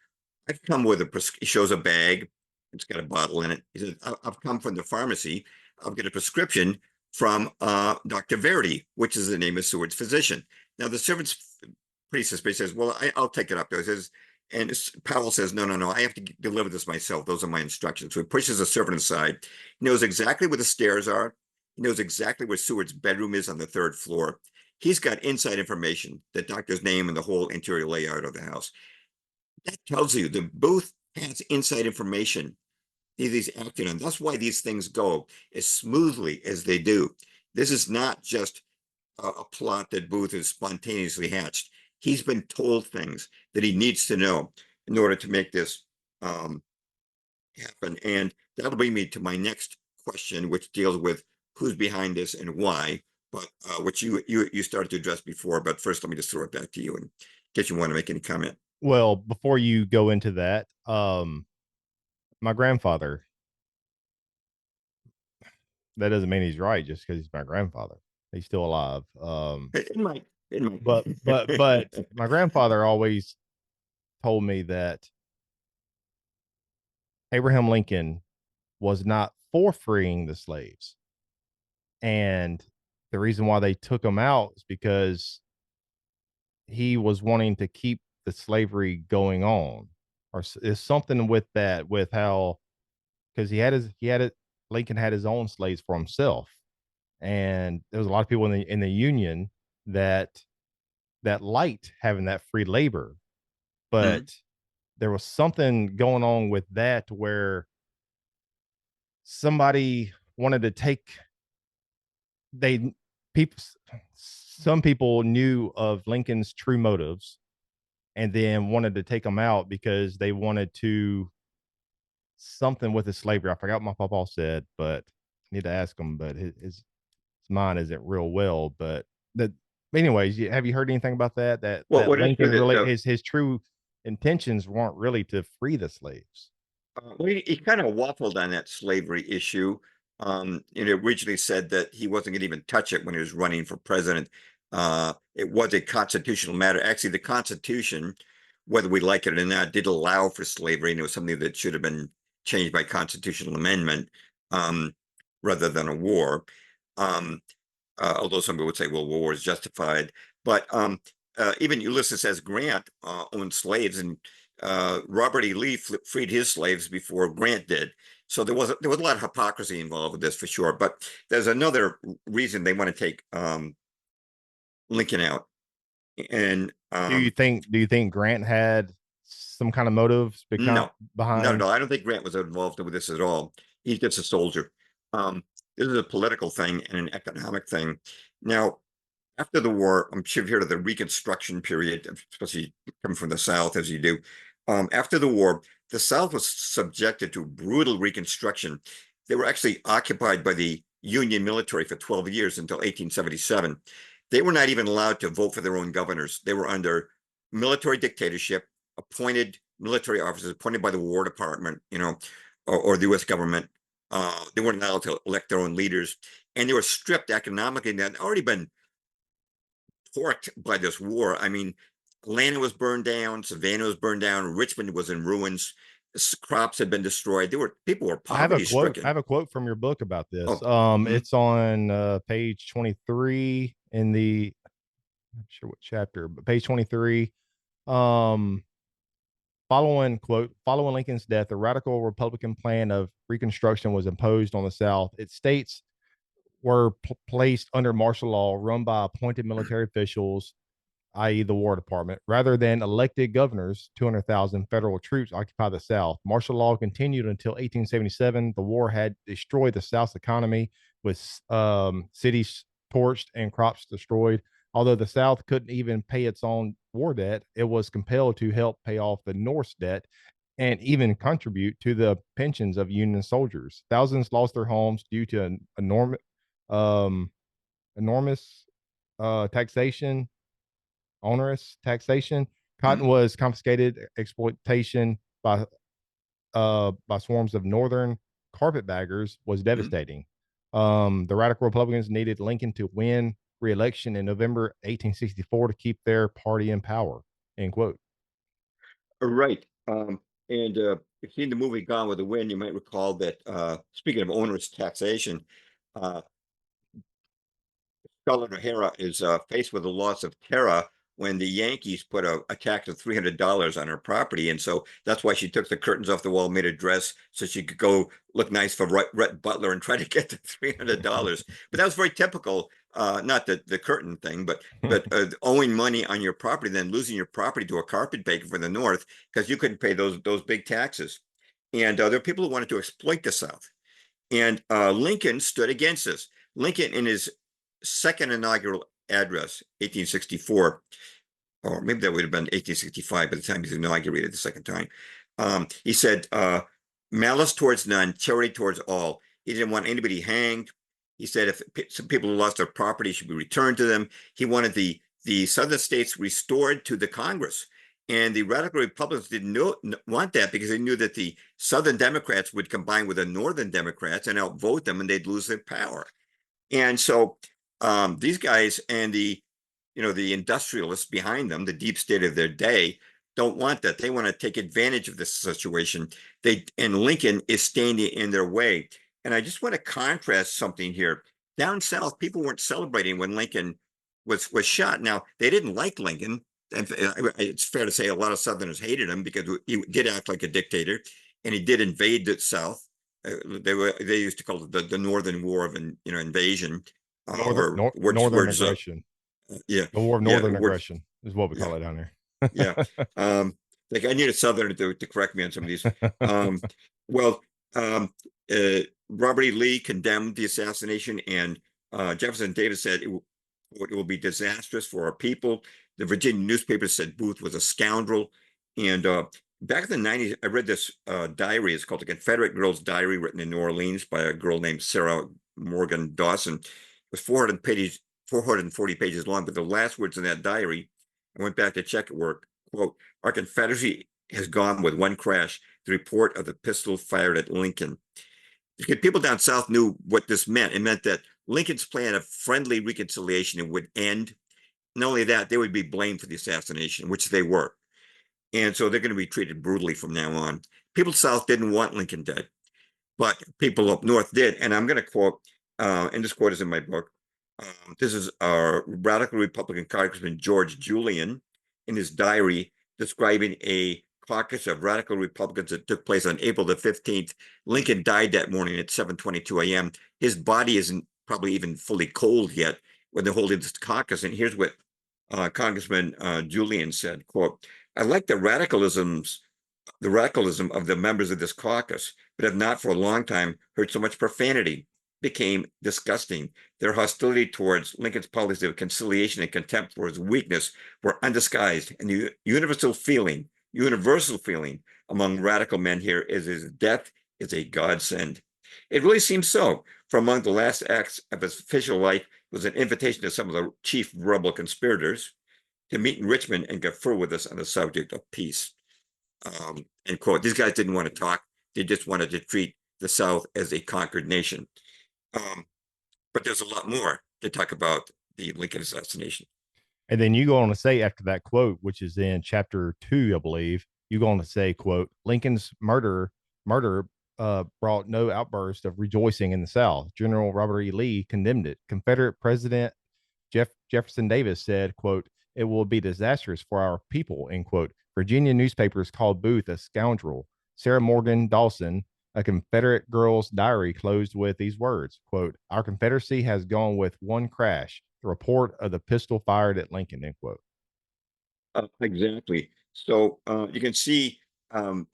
I've come with he shows a bag. It's got a bottle in it. He says, I've come from the pharmacy. I'll get a prescription from Dr. Verity, which is the name of Seward's physician. Now, the servant's pretty suspicious. Says, well, I'll take it up there. Says, and Powell says, no, I have to deliver this myself. Those are my instructions. So he pushes the servant aside. He knows exactly where the stairs are. He knows exactly where Seward's bedroom is on the 3rd floor. He's got inside information, the doctor's name and the whole interior layout of the house. That tells you the Booth has inside information he's acting on. That's why these things go as smoothly as they do. This is not just a plot that Booth has spontaneously hatched. He's been told things that he needs to know in order to make this happen. And that'll bring me to my next question, which deals with who's behind this and why, but which you started to address before. But first, let me just throw it back to you in case you want to make any comment. Well, before you go into that, my grandfather. That doesn't mean he's right just because he's my grandfather. He's still alive. It might. But my grandfather always told me that Abraham Lincoln was not for freeing the slaves. And the reason why they took him out is because he was wanting to keep the slavery going on, or is something with that, with how, because Lincoln had his own slaves for himself. And there was a lot of people in the Union that liked having that free labor, but there was something going on with that where somebody wanted to take they people some people knew of Lincoln's true motives and then wanted to take him out because they wanted to something with the slavery. I forgot what my papa said, but I need to ask him. But his mind isn't real well. But that, anyways, have you heard anything about that? That Well, what Lincoln really his true intentions weren't really to free the slaves. Well, he kind of waffled on that slavery issue. Originally said that he wasn't going to even touch it when he was running for president. It was a constitutional matter. Actually, the Constitution, whether we like it or not, did allow for slavery, and it was something that should have been changed by constitutional amendment rather than a war. Although some people would say, well, war is justified. But even Ulysses S. Grant owned slaves, and Robert E. Lee freed his slaves before Grant did. So there was a lot of hypocrisy involved with this for sure. But there's another reason they want to take Lincoln out. And Do you think Grant had some kind of motives no, not at behind? all. I don't think Grant was involved with this at all. He's just a soldier. This is a political thing and an economic thing. Now, after the war, I'm sure you've heard of the Reconstruction period, especially coming from the South as you do. After the war, the South was subjected to brutal Reconstruction. They were actually occupied by the Union military for 12 years until 1877. They were not even allowed to vote for their own governors. They were under military dictatorship, appointed military officers appointed by the War Department, or the U.S. government. They weren't allowed to elect their own leaders, and they were stripped economically. They had already been torqued by this war. I mean, Atlanta was burned down, Savannah was burned down, Richmond was in ruins, crops had been destroyed. People were poverty I stricken. have a quote from your book about this. Oh, mhm, It's on page 23 in the, I'm not sure what chapter, but page 23. Um, following Lincoln's death, a radical Republican plan of Reconstruction was imposed on the South. It states were placed under martial law run by appointed military officials, i.e., the War Department, rather than elected governors. 200,000 federal troops occupy the South. Martial law continued until 1877. The war had destroyed the South's economy, with cities torched and crops destroyed. Although the South couldn't even pay its own war debt, it was compelled to help pay off the North's debt and even contribute to the pensions of Union soldiers. Thousands lost their homes due to an um, enormous taxation, onerous taxation. mhm, Cotton was confiscated. Exploitation by swarms of northern carpetbaggers was mhm. devastating. The radical Republicans needed Lincoln to win re-election in November 1864 to keep their party in power. End quote. Right. And if you've seen the movie Gone with the Wind, you might recall that, speaking of onerous taxation, uh, Scarlett O'Hara is faced with the loss of Tara when the Yankees put a tax of $300 on her property, and so that's why she took the curtains off the wall, made a dress so she could go look nice for Rhett Butler and try to get the $300. But that was very typical. Not the curtain thing, but owing money on your property, then losing your property to a carpetbagger from the North because you couldn't pay those big taxes. And there are people who wanted to exploit the South. And Lincoln stood against this. Lincoln, in his second inaugural address, 1864, or maybe that would have been 1865 by the time he's inaugurated the second time. He said, malice towards none, charity towards all. He didn't want anybody hanged. He said if some people who lost their property should be returned to them. He wanted the southern states restored to the Congress. And the radical Republicans didn't want that because they knew that the Southern Democrats would combine with the Northern Democrats and outvote them, and they'd lose their power. And so these guys and the industrialists behind them, the deep state of their day, don't want that. They want to take advantage of this situation. And Lincoln is standing in their way. And I just want to contrast something here. Down south, people weren't celebrating when Lincoln was shot. Now, they didn't like Lincoln. And it's fair to say a lot of Southerners hated him because he did act like a dictator, and he did invade the South. They used to call it the Northern War of invasion, or Northern aggression. yeah, The War of yeah, Northern Aggression is what we yeah, call it down there. yeah. Like I need a Southerner to correct me on some of these. Um, well, um, Robert E. Lee condemned the assassination, and Jefferson Davis said it will be disastrous for our people. The Virginia newspaper said Booth was a scoundrel. And back in the 90s, I read this diary. It's called The Confederate Girl's Diary, written in New Orleans by a girl named Sarah Morgan Dawson. It was 440 pages long, but the last words in that diary, I went back to check it, were, quote, our Confederacy has gone with one crash, the report of the pistol fired at Lincoln. Because people down south knew what this meant. It meant that Lincoln's plan of friendly reconciliation would end. Not only that, they would be blamed for the assassination, which they were. And so they're going to be treated brutally from now on. People south didn't want Lincoln dead, but people up north did. And I'm going to quote, and this quote is in my book. This is our radical Republican Congressman George Julian in his diary describing a caucus of radical Republicans that took place on April the 15th. Lincoln died that morning at 7:22 a.m. His body isn't probably even fully cold yet when they're holding this caucus. And here's what Congressman Julian said, quote, "I like the radicalism of the members of this caucus, but have not for a long time heard so much profanity. Became disgusting. Their hostility towards Lincoln's policy of conciliation and contempt for his weakness were undisguised, and the universal feeling among radical men here is his death is a godsend." It really seems so, for among the last acts of his official life was an invitation to some of the chief rebel conspirators to meet in Richmond and confer with us on the subject of peace. End quote. These guys didn't want to talk. They just wanted to treat the South as a conquered nation. But there's a lot more to talk about the Lincoln assassination. And then you go on to say after that quote, which is in chapter 2, I believe, you go on to say, quote, Lincoln's murder brought no outburst of rejoicing in the South. General Robert E. Lee condemned it. Confederate President Jefferson Davis said, quote, "It will be disastrous for our people," end quote. Virginia newspapers called Booth a scoundrel. Sarah Morgan Dawson, a Confederate girl's diary, closed with these words, quote, "Our Confederacy has gone with one crash. The report of the pistol fired at Lincoln," end quote. Exactly. So you can see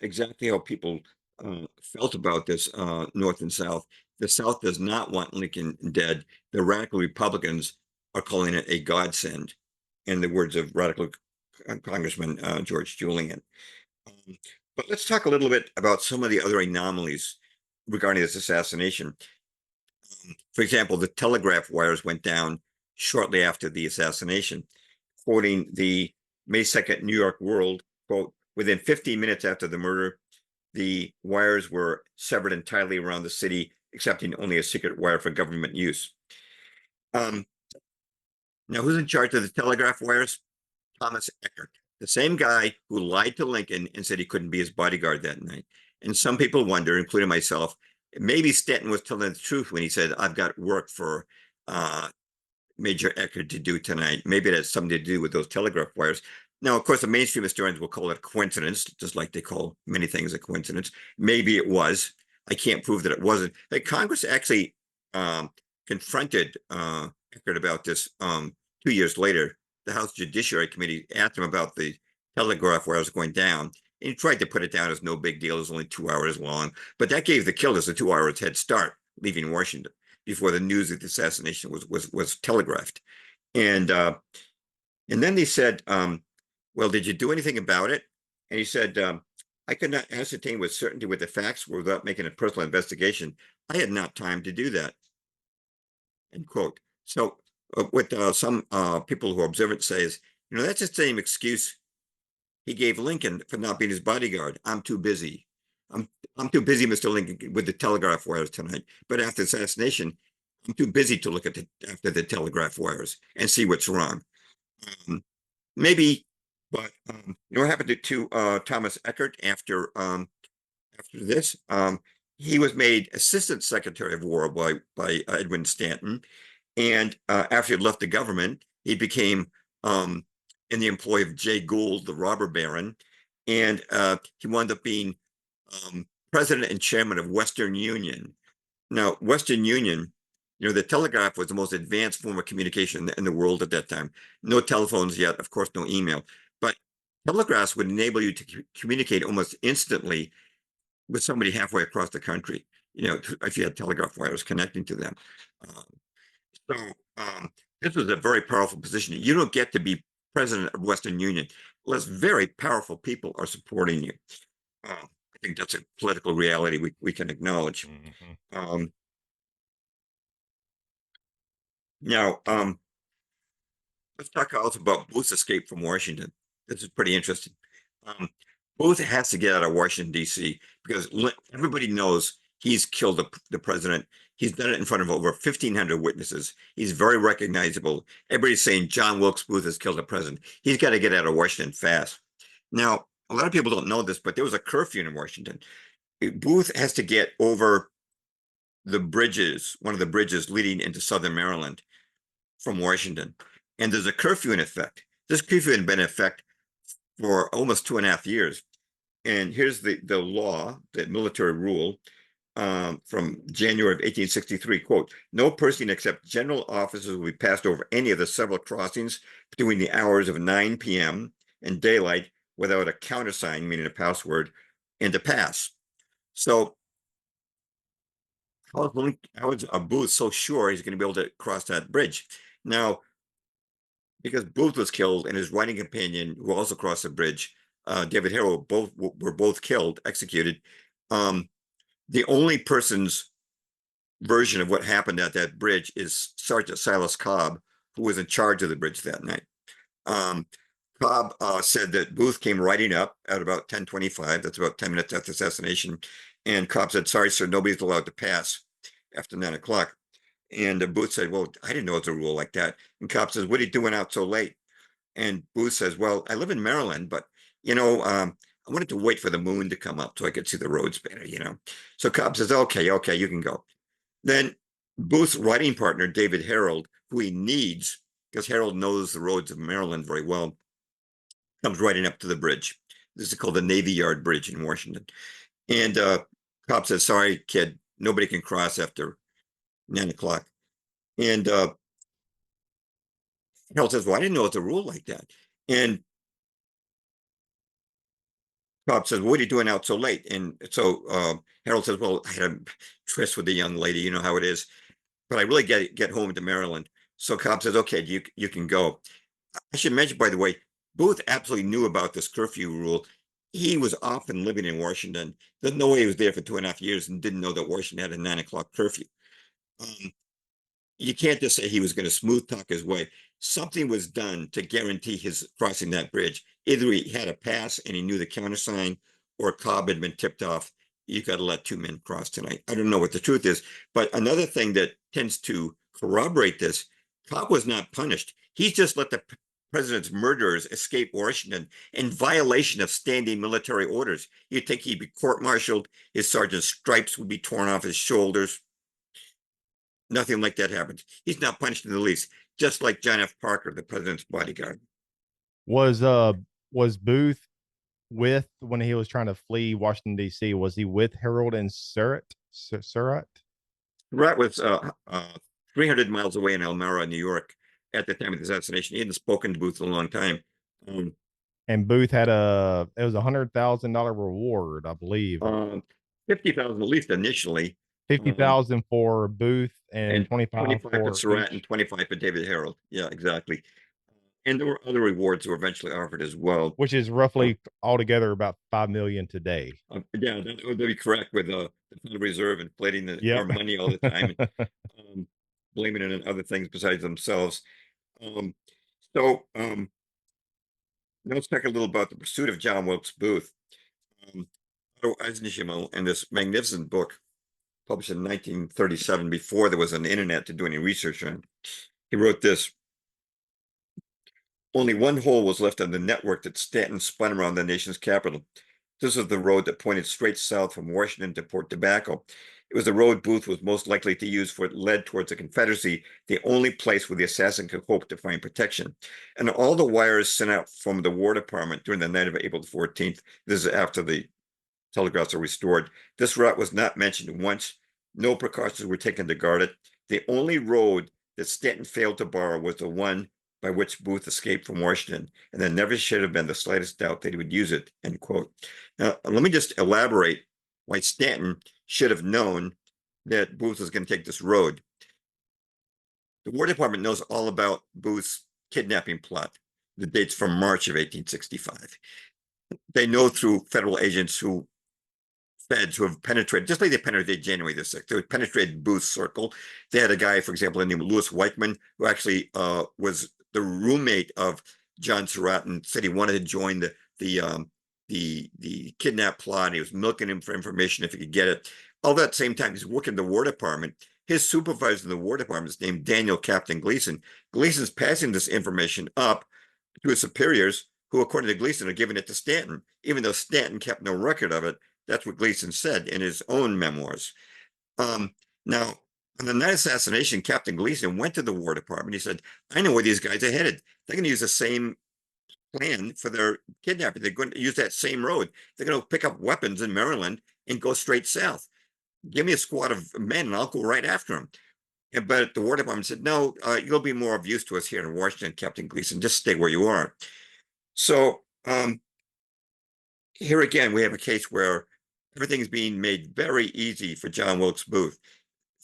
exactly how people felt about this North and South. The South does not want Lincoln dead. The radical Republicans are calling it a godsend, in the words of radical Congressman George Julian. But let's talk a little bit about some of the other anomalies regarding this assassination. For example, the telegraph wires went down shortly after the assassination. Quoting the May 2nd New York World, quote, "Within 15 minutes after the murder, the wires were severed entirely around the city, excepting only a secret wire for government use." Now, who's in charge of the telegraph wires? Thomas Eckert, the same guy who lied to Lincoln and said he couldn't be his bodyguard that night. And some people wonder, including myself, maybe Stanton was telling the truth when he said, "I've got work for Major Eckert to do tonight." Maybe it has something to do with those telegraph wires. Now, of course, the mainstream historians will call it a coincidence, just like they call many things a coincidence. Maybe it was. I can't prove that it wasn't. But Congress actually confronted Eckert about this 2 years later. The House Judiciary Committee asked him about the telegraph wires going down. And he tried to put it down as no big deal. It was only 2 hours long. But that gave the killers a 2 hours head start leaving Washington before the news of the assassination was telegraphed. And then they said, "Well, did you do anything about it?" And he said, "I could not ascertain with certainty what the facts were without making a personal investigation. I had not time to do that." End quote. So what some people who are observant say is, that's the same excuse he gave Lincoln for not being his bodyguard. "I'm too busy. I'm too busy, Mr. Lincoln, with the telegraph wires tonight. But after the assassination, I'm too busy to look at after the telegraph wires and see what's wrong." Maybe, but what happened to Thomas Eckert after this? He was made Assistant Secretary of War by Edwin Stanton, and after he left the government, he became in the employ of Jay Gould, the robber baron, and he wound up being president and chairman of Western Union. Now, Western Union, the telegraph was the most advanced form of communication in the world at that time. No telephones yet, of course, no email, but telegraphs would enable you to communicate almost instantly with somebody halfway across the country, if you had telegraph wires connecting to them. So this was a very powerful position. You don't get to be president of Western Union unless very powerful people are supporting you. I think that's a political reality we can acknowledge. Mm-hmm. Now, let's talk also about Booth's escape from Washington. This is pretty interesting. Booth has to get out of Washington, D.C. because everybody knows he's killed the president. He's done it in front of over 1,500 witnesses. He's very recognizable. Everybody's saying John Wilkes Booth has killed the president. He's got to get out of Washington fast. Now, a lot of people don't know this, but there was a curfew in Washington. Booth has to get over the bridges, one of the bridges leading into southern Maryland from Washington. And there's a curfew in effect. This curfew had been in effect for almost 2.5 years. And here's the law, the military rule. from January of 1863, quote, "No person except general officers will be passed over any of the several crossings between the hours of 9 p.m. and daylight without a countersign, meaning a password, and a pass." So how is Booth so sure he's going to be able to cross that bridge? Now, because Booth was killed and his riding companion, who also crossed the bridge, David Harrow, were both killed, executed. The only person's version of what happened at that bridge is Sergeant Silas Cobb, who was in charge of the bridge that night. Cobb said that Booth came riding up at about 10:25. That's about 10 minutes after assassination. And Cobb said, "Sorry, sir, nobody's allowed to pass after 9 o'clock." And Booth said, "Well, I didn't know it's a rule like that." And Cobb says, "What are you doing out so late?" And Booth says, "Well, I live in Maryland, but, I wanted to wait for the moon to come up so I could see the roads better. So Cobb says, "Okay, you can go." Then Booth's writing partner, David Harold, who he needs, because Harold knows the roads of Maryland very well, comes riding up to the bridge. This is called the Navy Yard Bridge in Washington. And Cobb says, "Sorry, kid, nobody can cross after 9 o'clock." And Harold says, "Well, I didn't know it's a rule like that." And Cobb says, "What are you doing out so late?" And so Harold says, "Well, I had a tryst with a young lady, you know how it is, but I really get home to Maryland." So Cobb says, "Okay, you can go." I should mention, by the way, Booth absolutely knew about this curfew rule. He was often living in Washington. There's no way he was there for 2.5 years and didn't know that Washington had a 9 o'clock curfew. Um, you can't just say he was going to smooth talk his way. Something was done to guarantee his crossing that bridge. Either he had a pass and he knew the countersign, or Cobb had been tipped off. You got to let two men cross tonight. I don't know what the truth is, but another thing that tends to corroborate this: Cobb was not punished. He just let the president's murderers escape Washington in violation of standing military orders. You'd think he'd be court-martialed, his sergeant's stripes would be torn off his shoulders. Nothing like that happened. He's not punished in the least, just like John F. Parker, the president's bodyguard. Was Booth with when he was trying to flee Washington D.C.? Was he with Harold and Surratt? Rat was 300 miles away in Elmira, New York, at the time of the assassination. He hadn't spoken to Booth in a long time. And Booth had it was $100,000 reward, I believe. 50,000 at least initially. 50,000 for Booth and 25 for for Surratt each, and 25 for David Harold. Yeah, exactly. And there were other rewards that were eventually offered as well. which is roughly altogether about 5 million today. Yeah, that would be correct, with the Federal Reserve inflating our Yep. money all the time, and blaming it on other things besides themselves. So let's talk a little about the pursuit of John Wilkes Booth. Eisenhower, in this magnificent book published in 1937, before there was an internet to do any research on, he wrote this: "Only one hole was left on the network that Stanton spun around the nation's capital. This was the road that pointed straight south from Washington to Port Tobacco. It was the road Booth was most likely to use, for it led towards the Confederacy, the only place where the assassin could hope to find protection. And all the wires sent out from the War Department during the night of April 14th, this is after the telegraphs are restored, this route was not mentioned once. No precautions were taken to guard it. The only road that Stanton failed to borrow was the one by which Booth escaped from Washington, and there never should have been the slightest doubt that he would use it," end quote. Now, let me just elaborate why Stanton should have known that Booth was going to take this road. The War Department knows all about Booth's kidnapping plot. The date's from March of 1865. They know through federal agents feds who have penetrated, just like they penetrated January the 6th, they penetrated Booth's circle. They had a guy, for example, named Louis Weichman, who actually was the roommate of John Surratt, and said he wanted to join the kidnap plot. He was milking him for information if he could get it. All that same time, he's working in the War Department. His supervisor in the War Department is named Daniel Captain Gleason. Gleason's passing this information up to his superiors, who, according to Gleason, are giving it to Stanton, even though Stanton kept no record of it. That's what Gleason said in his own memoirs. Now, on the night of assassination, Captain Gleason went to the War Department. He said, "I know where these guys are headed. They're going to use the same plan for their kidnapping. They're going to use that same road. They're going to pick up weapons in Maryland and go straight south. give me a squad of men and I'll go right after him. But the War Department said, no, you'll be more of use to us here in Washington, Captain Gleason. Just stay where you are. So here again, we have a case where everything's being made very easy for John Wilkes Booth.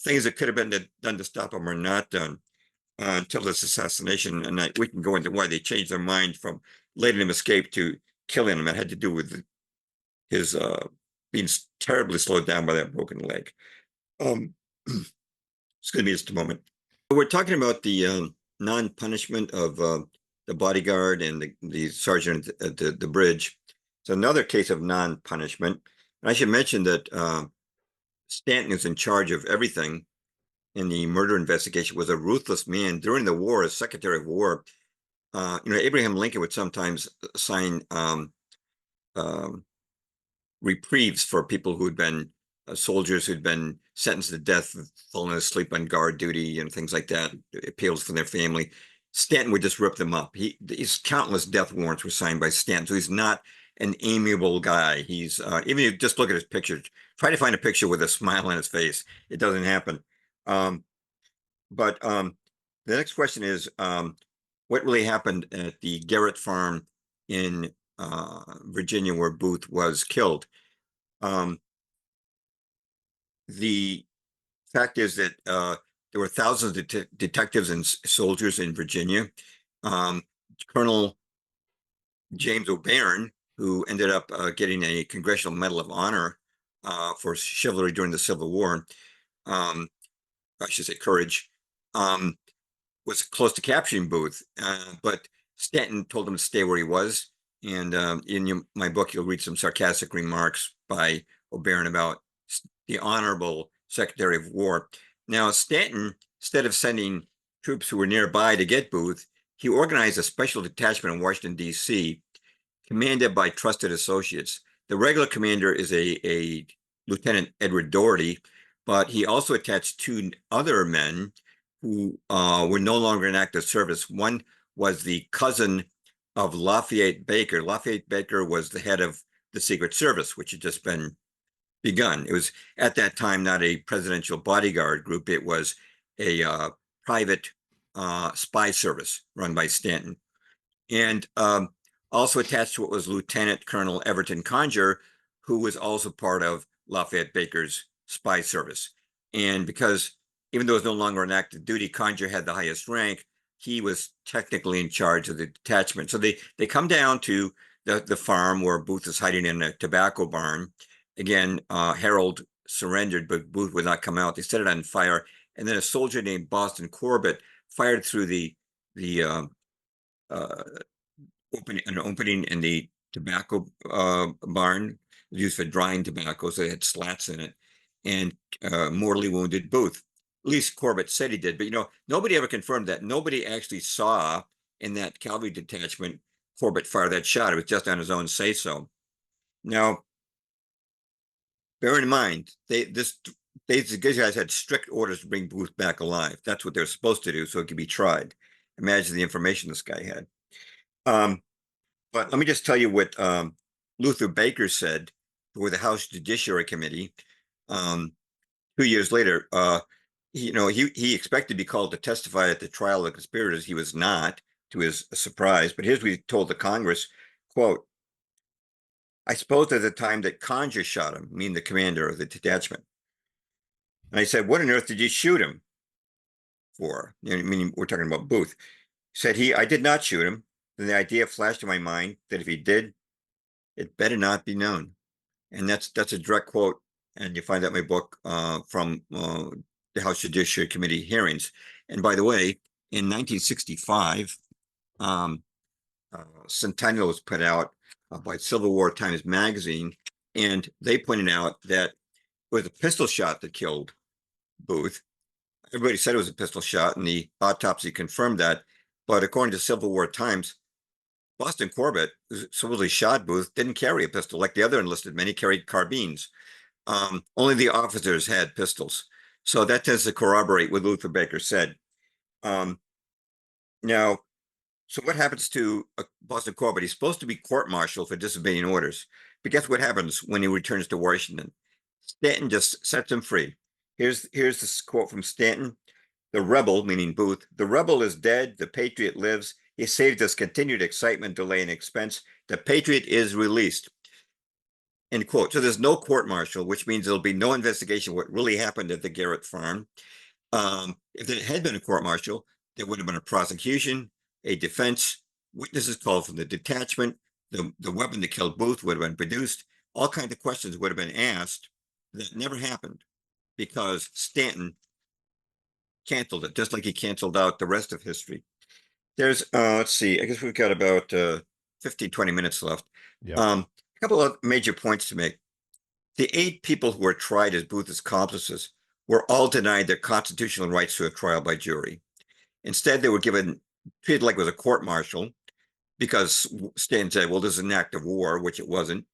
Things that could have been done to stop him are not done until this assassination. And we can go into why they changed their mind from letting him escape to killing him. It had to do with his being terribly slowed down by that broken leg. Excuse me just a moment. We're talking about the non-punishment of the bodyguard and the sergeant at the bridge. It's another case of non-punishment. And I should mention that Stanton is in charge of everything in the murder investigation, was a ruthless man during the war as Secretary of War. Abraham Lincoln would sometimes sign reprieves for people who had been soldiers who'd been sentenced to death, fallen asleep on guard duty and things like that, appeals from their family. Stanton would just rip them up. His countless death warrants were signed by Stanton, so he's not an amiable guy. He's even if you just look at his picture, try to find a picture with a smile on his face. It doesn't happen. But the next question is, what really happened at the Garrett farm in Virginia where Booth was killed? The fact is that there were thousands of detectives and soldiers in Virginia. Colonel James O'Beirne, who ended up getting a Congressional Medal of Honor for chivalry during the Civil War, I should say courage, was close to capturing Booth, but Stanton told him to stay where he was. And in my book, you'll read some sarcastic remarks by O'Beirne about the honorable Secretary of War. Now, Stanton, instead of sending troops who were nearby to get Booth, he organized a special detachment in Washington, D.C., commanded by trusted associates. The regular commander is a Lieutenant Edward Doherty, but he also attached two other men who were no longer in active service. One was the cousin of Lafayette Baker. Lafayette Baker was the head of the Secret Service, which had just been begun. It was at that time not a presidential bodyguard group. It was a private spy service run by Stanton. And also attached to it was Lieutenant Colonel Everton Conger, who was also part of Lafayette Baker's spy service. And because even though it was no longer on active duty, Conger had the highest rank, he was technically in charge of the detachment. So they come down to the farm where Booth is hiding in a tobacco barn. Again, Harold surrendered, but Booth would not come out. They set it on fire. And then a soldier named Boston Corbett fired through the opening in the tobacco barn used for drying tobacco, so it had slats in it, and mortally wounded Booth. At least Corbett said he did, but nobody ever confirmed that. Nobody actually saw in that cavalry detachment Corbett fire that shot. It was just on his own say so. Now, bear in mind, these guys had strict orders to bring Booth back alive. That's what they're supposed to do, so it could be tried. Imagine the information this guy had. But let me just tell you what Luther Baker said for the House Judiciary Committee 2 years later. He expected to be called to testify at the trial of the conspirators. He was not, to his surprise. But here's what he told the Congress, quote, "I suppose at the time that Conger shot him," meaning the commander of the detachment. And I said, "What on earth did you shoot him for?" Meaning we're talking about Booth. Said he, "I did not shoot him. Then the idea flashed in my mind that if he did, it better not be known." And that's a direct quote. And you find that in my book from the House Judiciary Committee hearings. And by the way, in 1965, Centennial was put out by Civil War Times Magazine, and they pointed out that it was a pistol shot that killed Booth. Everybody said it was a pistol shot, and the autopsy confirmed that. But according to Civil War Times, Boston Corbett, who supposedly shot Booth, didn't carry a pistol like the other enlisted men. He carried carbines. Only the officers had pistols. So that tends to corroborate what Luther Baker said. Now, so what happens to Boston Corbett? He's supposed to be court-martialed for disobeying orders. But guess what happens when he returns to Washington? Stanton just sets him free. Here's this quote from Stanton. The rebel, meaning Booth, the rebel is dead. The patriot lives. He saved us continued excitement, delay, and expense. The patriot is released. End quote. So there's no court martial, which means there'll be no investigation of what really happened at the Garrett farm. If there had been a court martial, there would have been a prosecution, a defense, witnesses called from the detachment, the weapon that killed Booth would have been produced. All kinds of questions would have been asked that never happened because Stanton canceled it, just like he canceled out the rest of history. There's, let's see, I guess we've got about 15, 20 minutes left. Yeah. A couple of major points to make. The 8 people who were tried as Booth's accomplices were all denied their constitutional rights to a trial by jury. Instead, they were treated like it was a court martial because Stanton said, well, this is an act of war, which it wasn't.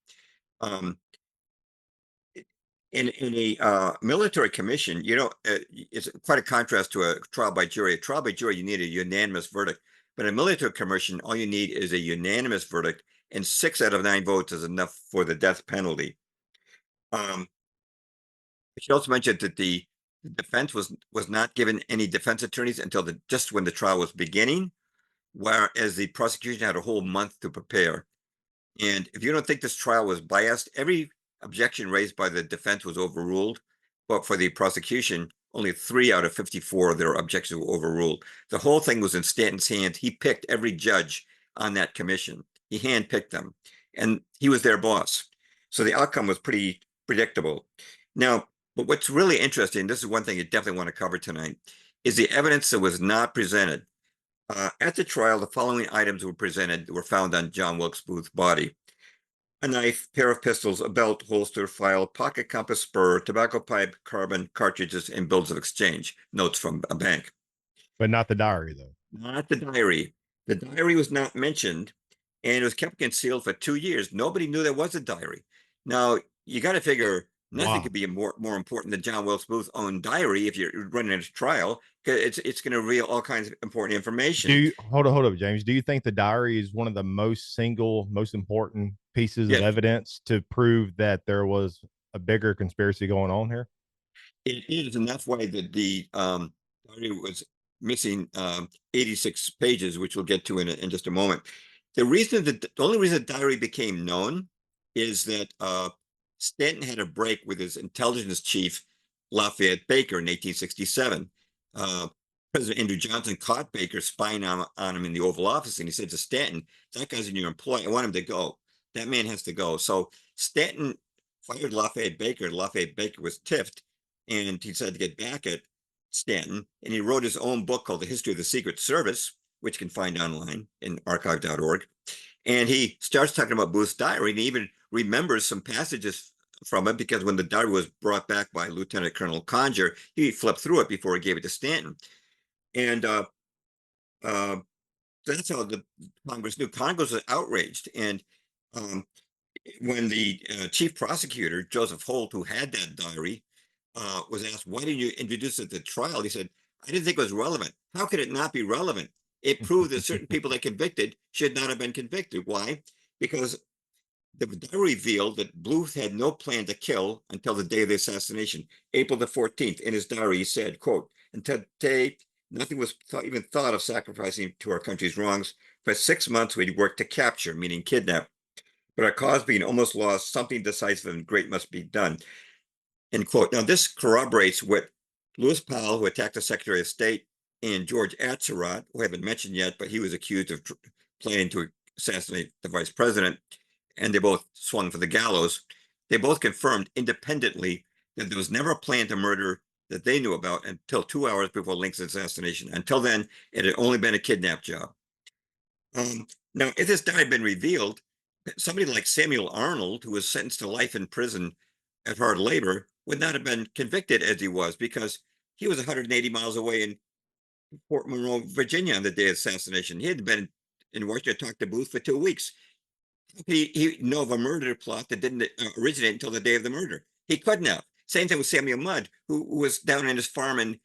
In a military commission, it's quite a contrast to a trial by jury. A trial by jury, you need a unanimous verdict. But in a military commission, all you need is a unanimous verdict, and 6 out of 9 votes is enough for the death penalty. She also mentioned that the defense was not given any defense attorneys until just when the trial was beginning, whereas the prosecution had a whole month to prepare. And if you don't think this trial was biased, every objection raised by the defense was overruled, but for the prosecution, only 3 out of 54 of their objections were overruled. The whole thing was in Stanton's hand. He picked every judge on that commission. He handpicked them, and he was their boss. So the outcome was pretty predictable. Now, but what's really interesting, this is one thing you definitely want to cover tonight, is the evidence that was not presented. At the trial, the following items were found on John Wilkes Booth's body: a knife, pair of pistols, a belt, holster, file, pocket compass, spur, tobacco pipe, carbon, cartridges, and bills of exchange, notes from a bank. But not the diary, though. Not the diary. The diary was not mentioned, and it was kept concealed for 2 years. Nobody knew there was a diary. Now, you got to figure nothing could be more important than John Wilkes Booth's own diary if you're running a trial, because it's going to reveal all kinds of important information. Hold up, James. Do you think the diary is one of the most important pieces of evidence to prove that there was a bigger conspiracy going on here? It is, and that's why the diary was missing 86 pages, which we'll get to in just a moment. The only reason the diary became known is that Stanton had a break with his intelligence chief, Lafayette Baker, in 1867. President Andrew Johnson caught Baker spying on him in the Oval Office, and he said to Stanton, that guy's in your employ. I want him to go. That man has to go. So Stanton fired Lafayette Baker. Lafayette Baker was tiffed, and he decided to get back at Stanton, and he wrote his own book called The History of the Secret Service, which you can find online in archive.org. And he starts talking about Booth's diary, and he even remembers some passages from it, because when the diary was brought back by Lieutenant Colonel Conger, he flipped through it before he gave it to Stanton. And that's how the Congress knew. Congress was outraged. And when the chief prosecutor, Joseph Holt, who had that diary, was asked, why didn't you introduce it at the trial? He said, I didn't think it was relevant. How could it not be relevant? It proved that certain people they convicted should not have been convicted. Why? Because the diary revealed that Booth had no plan to kill until the day of the assassination, April the 14th. In his diary, he said, quote, until today, nothing was even thought of sacrificing to our country's wrongs. For 6 months, we'd worked to capture, meaning kidnap. But our cause being almost lost, something decisive and great must be done. End quote. Now, this corroborates what Lewis Powell, who attacked the Secretary of State, and George Atzerodt, who I haven't mentioned yet, but he was accused of planning to assassinate the vice president, and they both swung for the gallows. They both confirmed independently that there was never a plan to murder that they knew about until 2 hours before Lincoln's assassination. Until then, it had only been a kidnap job. Now, if this diary had been revealed, somebody like Samuel Arnold, who was sentenced to life in prison at hard labor, would not have been convicted as he was, because he was 180 miles away in Fort Monroe, Virginia, on the day of assassination. He had been in Washington to talk to Booth for 2 weeks. He knew of a murder plot that didn't originate until the day of the murder. He couldn't have. Same thing with Samuel Mudd, who was down in his farm in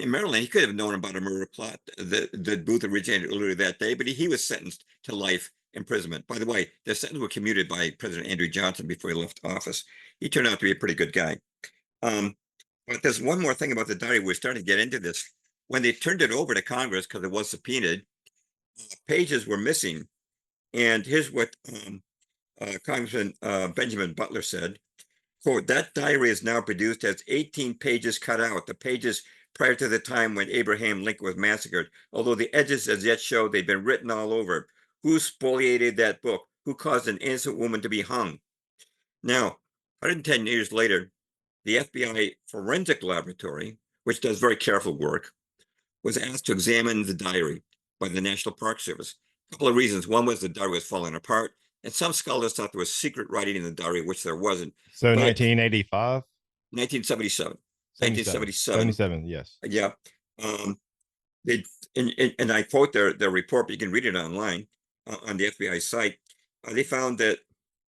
Maryland. He could have known about a murder plot that Booth originated earlier that day, but he was sentenced to life imprisonment. By the way, the sentence was commuted by President Andrew Johnson before he left office. He turned out to be a pretty good guy. But there's one more thing about the diary. We're starting to get into this. When they turned it over to Congress, because it was subpoenaed, pages were missing. And here's what Congressman Benjamin Butler said. Quote, that diary is now produced as 18 pages cut out, the pages prior to the time when Abraham Lincoln was massacred, although the edges as yet show they've been written all over. Who spoliated that book? Who caused an innocent woman to be hung? Now, 110 years later, the FBI Forensic Laboratory, which does very careful work, was asked to examine the diary by the National Park Service. A couple of reasons. One was the diary was falling apart, and some scholars thought there was secret writing in the diary, which there wasn't. So But 1985, 1977. 77, 1977. 77, yes. Yeah. They and I quote their report, but you can read it online on the FBI site. They found that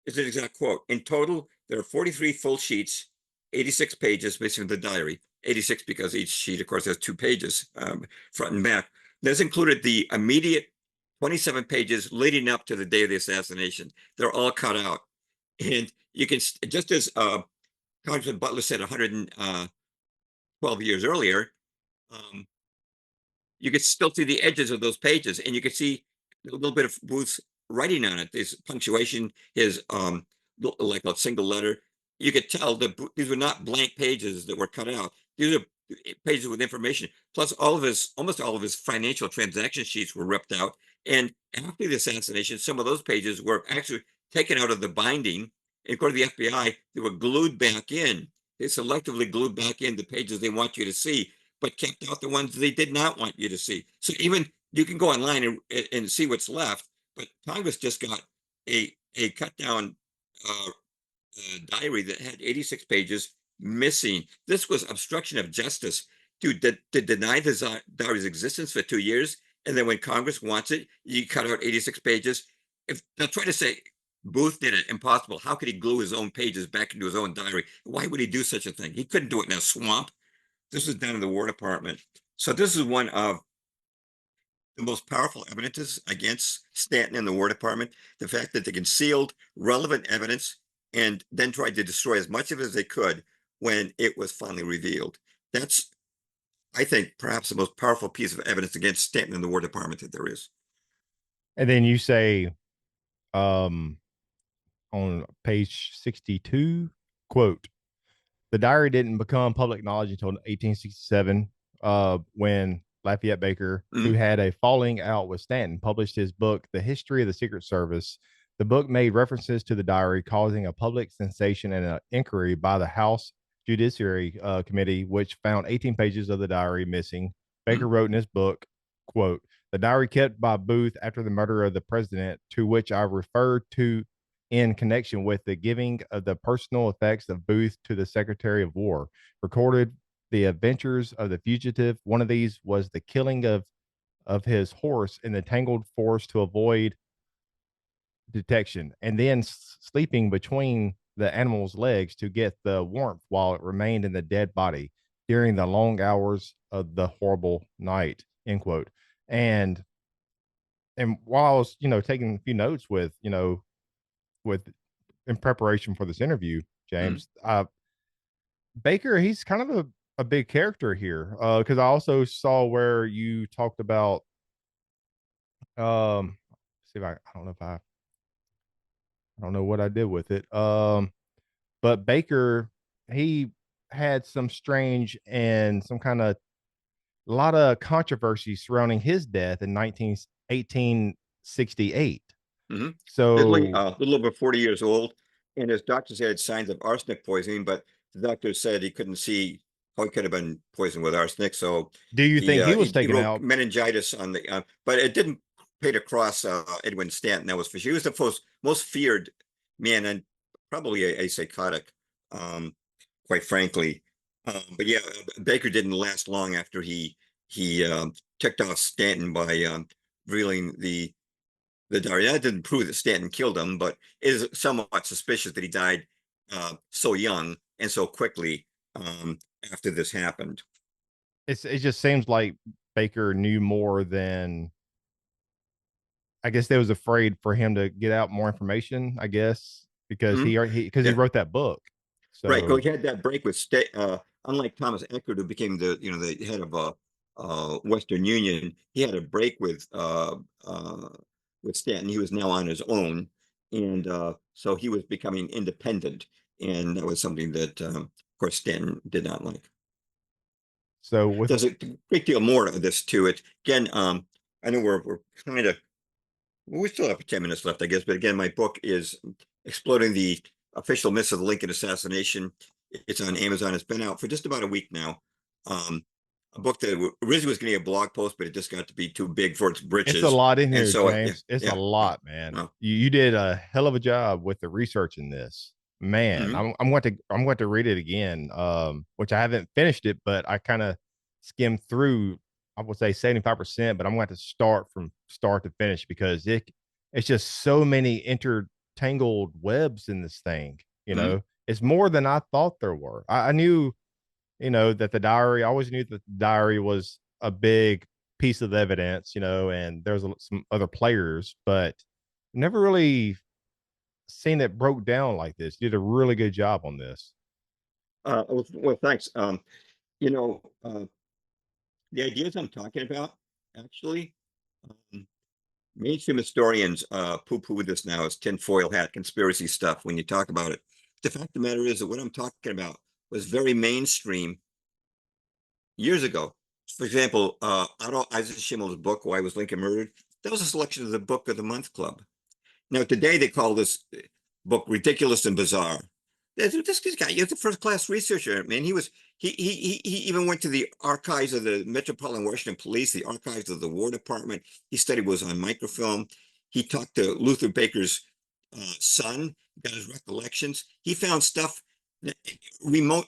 it's an exact quote. In total, there are 43 full sheets, 86 pages missing the diary. 86 because each sheet, of course, has 2 pages, front and back. This included the immediate 27 pages leading up to the day of the assassination. They're all cut out. And you can, just as Congressman Butler said 112 years earlier, you could still see the edges of those pages, and you could see a little bit of Booth's writing on it. There's punctuation, his like a single letter. You could tell that these were not blank pages that were cut out. These are pages with information. Plus, almost all of his financial transaction sheets were ripped out. And after the assassination, some of those pages were actually taken out of the binding. And according to the FBI, they were glued back in. They selectively glued back in the pages they want you to see, but kept out the ones they did not want you to see. So even you can go online and see what's left, but Congress just got a cut down diary that had 86 pages missing. This was obstruction of justice. Dude, to deny the diary's existence for 2 years, and then when Congress wants it, you cut out 86 pages. If they'll try to say Booth did it, impossible. How could he glue his own pages back into his own diary? Why would he do such a thing? He couldn't do it in a swamp. This was done in the War Department. So this is one of the most powerful evidences against Stanton and the War Department. The fact that they concealed relevant evidence and then tried to destroy as much of it as they could when it was finally revealed. That's, I think, perhaps the most powerful piece of evidence against Stanton and the War Department that there is. And then you say, on page 62, quote, the diary didn't become public knowledge until 1867, when Lafayette Baker, who had a falling out with Stanton, published his book, The History of the Secret Service. The book made references to the diary, causing a public sensation and an inquiry by the House Judiciary Committee, which found 18 pages of the diary missing. Baker wrote in his book, quote, the diary kept by Booth after the murder of the president, to which I referred to in connection with the giving of the personal effects of Booth to the Secretary of War, recorded the adventures of the fugitive. One of these was the killing of his horse in the tangled forest to avoid detection, and then sleeping between the animal's legs to get the warmth while it remained in the dead body during the long hours of the horrible night, end quote. And while I was, taking a few notes with in preparation for this interview, James, Baker, he's kind of a big character here. Because I also saw where you talked about, see if I don't know if I don't know what I did with it. But Baker, he had some strange and some kind of a lot of controversy surrounding his death in 1868. So A little over 40 years old, and his doctors had signs of arsenic poisoning, but the doctor said he couldn't see how he could have been poisoned with arsenic. So do you think he was he taken wrote out? meningitis on the, but it didn't paint across Edwin Stanton. That was for sure. He was the most feared man, and probably a psychotic, quite frankly. But yeah, Baker didn't last long after he ticked off Stanton by revealing the diary. That didn't prove that Stanton killed him, but it is somewhat suspicious that he died so young and so quickly after this happened. It just seems like Baker knew more than I guess they was afraid for him to get out more information, I guess, because Mhm. he Yeah. wrote that book. Right. Well, So he had that break with state, unlike Thomas Eckert, who became the head of Western Union. He had a break with Stanton. He was now on his own, and so he was becoming independent, and that was something that, of course, Stanton did not like. so with There's a great deal more of this to it. Again, I know we're kind of we still have 10 minutes left, I guess. But again, my book is Exploding the Official Myths of the Lincoln Assassination. It's on Amazon. It's been out for just about a week now. A book that originally was going to be a blog post, but it just got to be too big for its it's a britches. lot in And here, so, yeah, James. It's a yeah, yeah. lot, man. Well, You did a hell of a job with the research in this. Man, mhm. I'm going to read it again. Which I haven't finished it, but I kind of skimmed through, I would say 75%, but I'm going to start from start to finish because it's just so many intertangled webs in this thing, you Mhm. know. It's more than I thought there were. I knew, that the diary, I always knew that the diary was a big piece of evidence, and there's some other players, but never really seen it broke down like this. You did a really good job on this. Well, thanks. You know, the ideas I'm talking about, actually, um, mainstream historians poo-poo this now as tinfoil hat conspiracy stuff when you talk about it. The fact of the matter is that what I'm talking about was very mainstream years ago. For example, Otto Eisenschimmel's book, Why Was Lincoln Murdered? That was a selection of the Book of the Month Club. Now, today they call this book ridiculous and bizarre. This guy, he's a first-class researcher, man. He even went to the archives of the Metropolitan Washington Police, the archives of the War Department. He studied what was on microfilm. He talked to Luther Baker's son, got his recollections. He found stuff that, remote,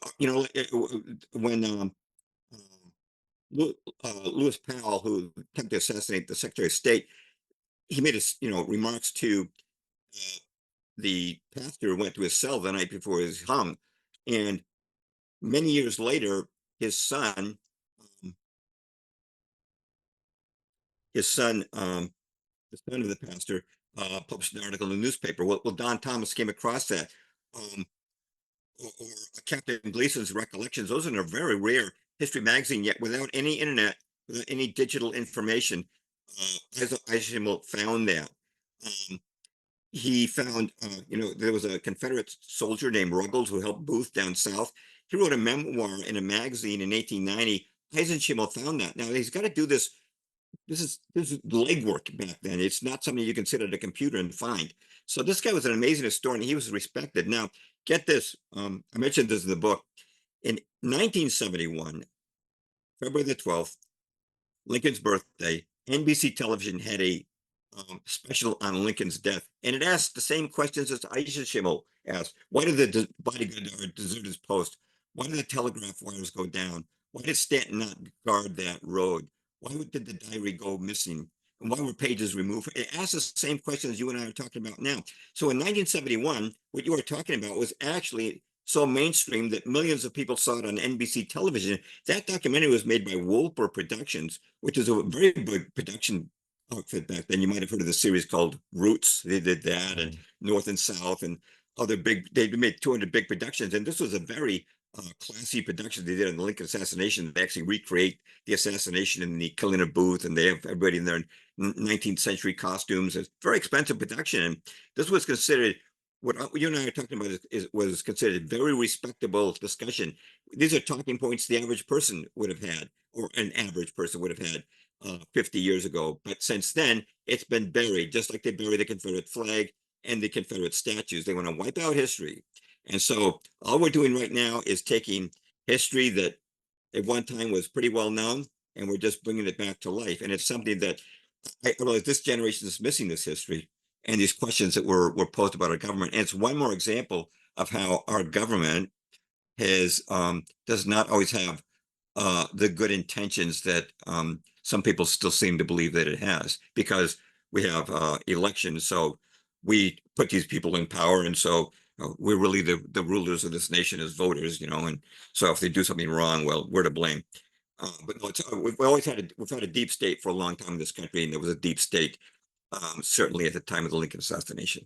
when Lewis Powell, who attempted to assassinate the Secretary of State, he made his, remarks to uh, the pastor who went to his cell the night before he was hung. And many years later, his son, um, his son, the son of the pastor, published an article in the newspaper. Well, Don Thomas came across that. Um, or Captain Gleason's recollections. Those are a very rare history magazine, yet without any internet, without any digital information. Eisenhower found that. Um, he found, there was a Confederate soldier named Ruggles who helped Booth down south. He wrote a memoir in a magazine in 1890. Eisenhower found that. Now he's got to do this. This is legwork back then. It's not something you can sit at a computer and find. So this guy was an amazing historian. He was respected. Now, get this. I mentioned this in the book. In 1971, February the 12th, Lincoln's birthday, NBC television had a special on Lincoln's death, and it asked the same questions as Aisha Schimmel asked. Why did the bodyguard desert his post? Why did the telegraph wires go down? Why did Stanton not guard that road? Why did the diary go missing? And why were pages removed? It asked the same questions you and I are talking about now. So in 1971, what you were talking about was actually so mainstream that millions of people saw it on NBC television. That documentary was made by Wolper Productions, which is a very big production outfit back then. You might have heard of the series called Roots. They did that, and Mm. North and South, and other big. They made 200 big productions, and this was a very classy production they did on the Lincoln assassination. They actually recreate the assassination and the killing of Booth, and they have everybody in their 19th century costumes. It's very expensive production, and this was considered what you and I are talking about was considered very respectable discussion. These are talking points the average person would have had, or an average person would have had 50 years ago. But since then, it's been buried, just like they bury the Confederate flag and the Confederate statues. They want to wipe out history. And so all we're doing right now is taking history that at one time was pretty well known, and we're just bringing it back to life. And it's something that I realize this generation is missing this history and these questions that were posed about our government. And it's one more example of how our government has does not always have the good intentions that some people still seem to believe that it has, because we have elections. So we put these people in power, and so we're really the rulers of this nation as voters, and so if they do something wrong, well, we're to blame. But no, we've had a deep state for a long time in this country, and there was a deep state certainly at the time of the Lincoln assassination.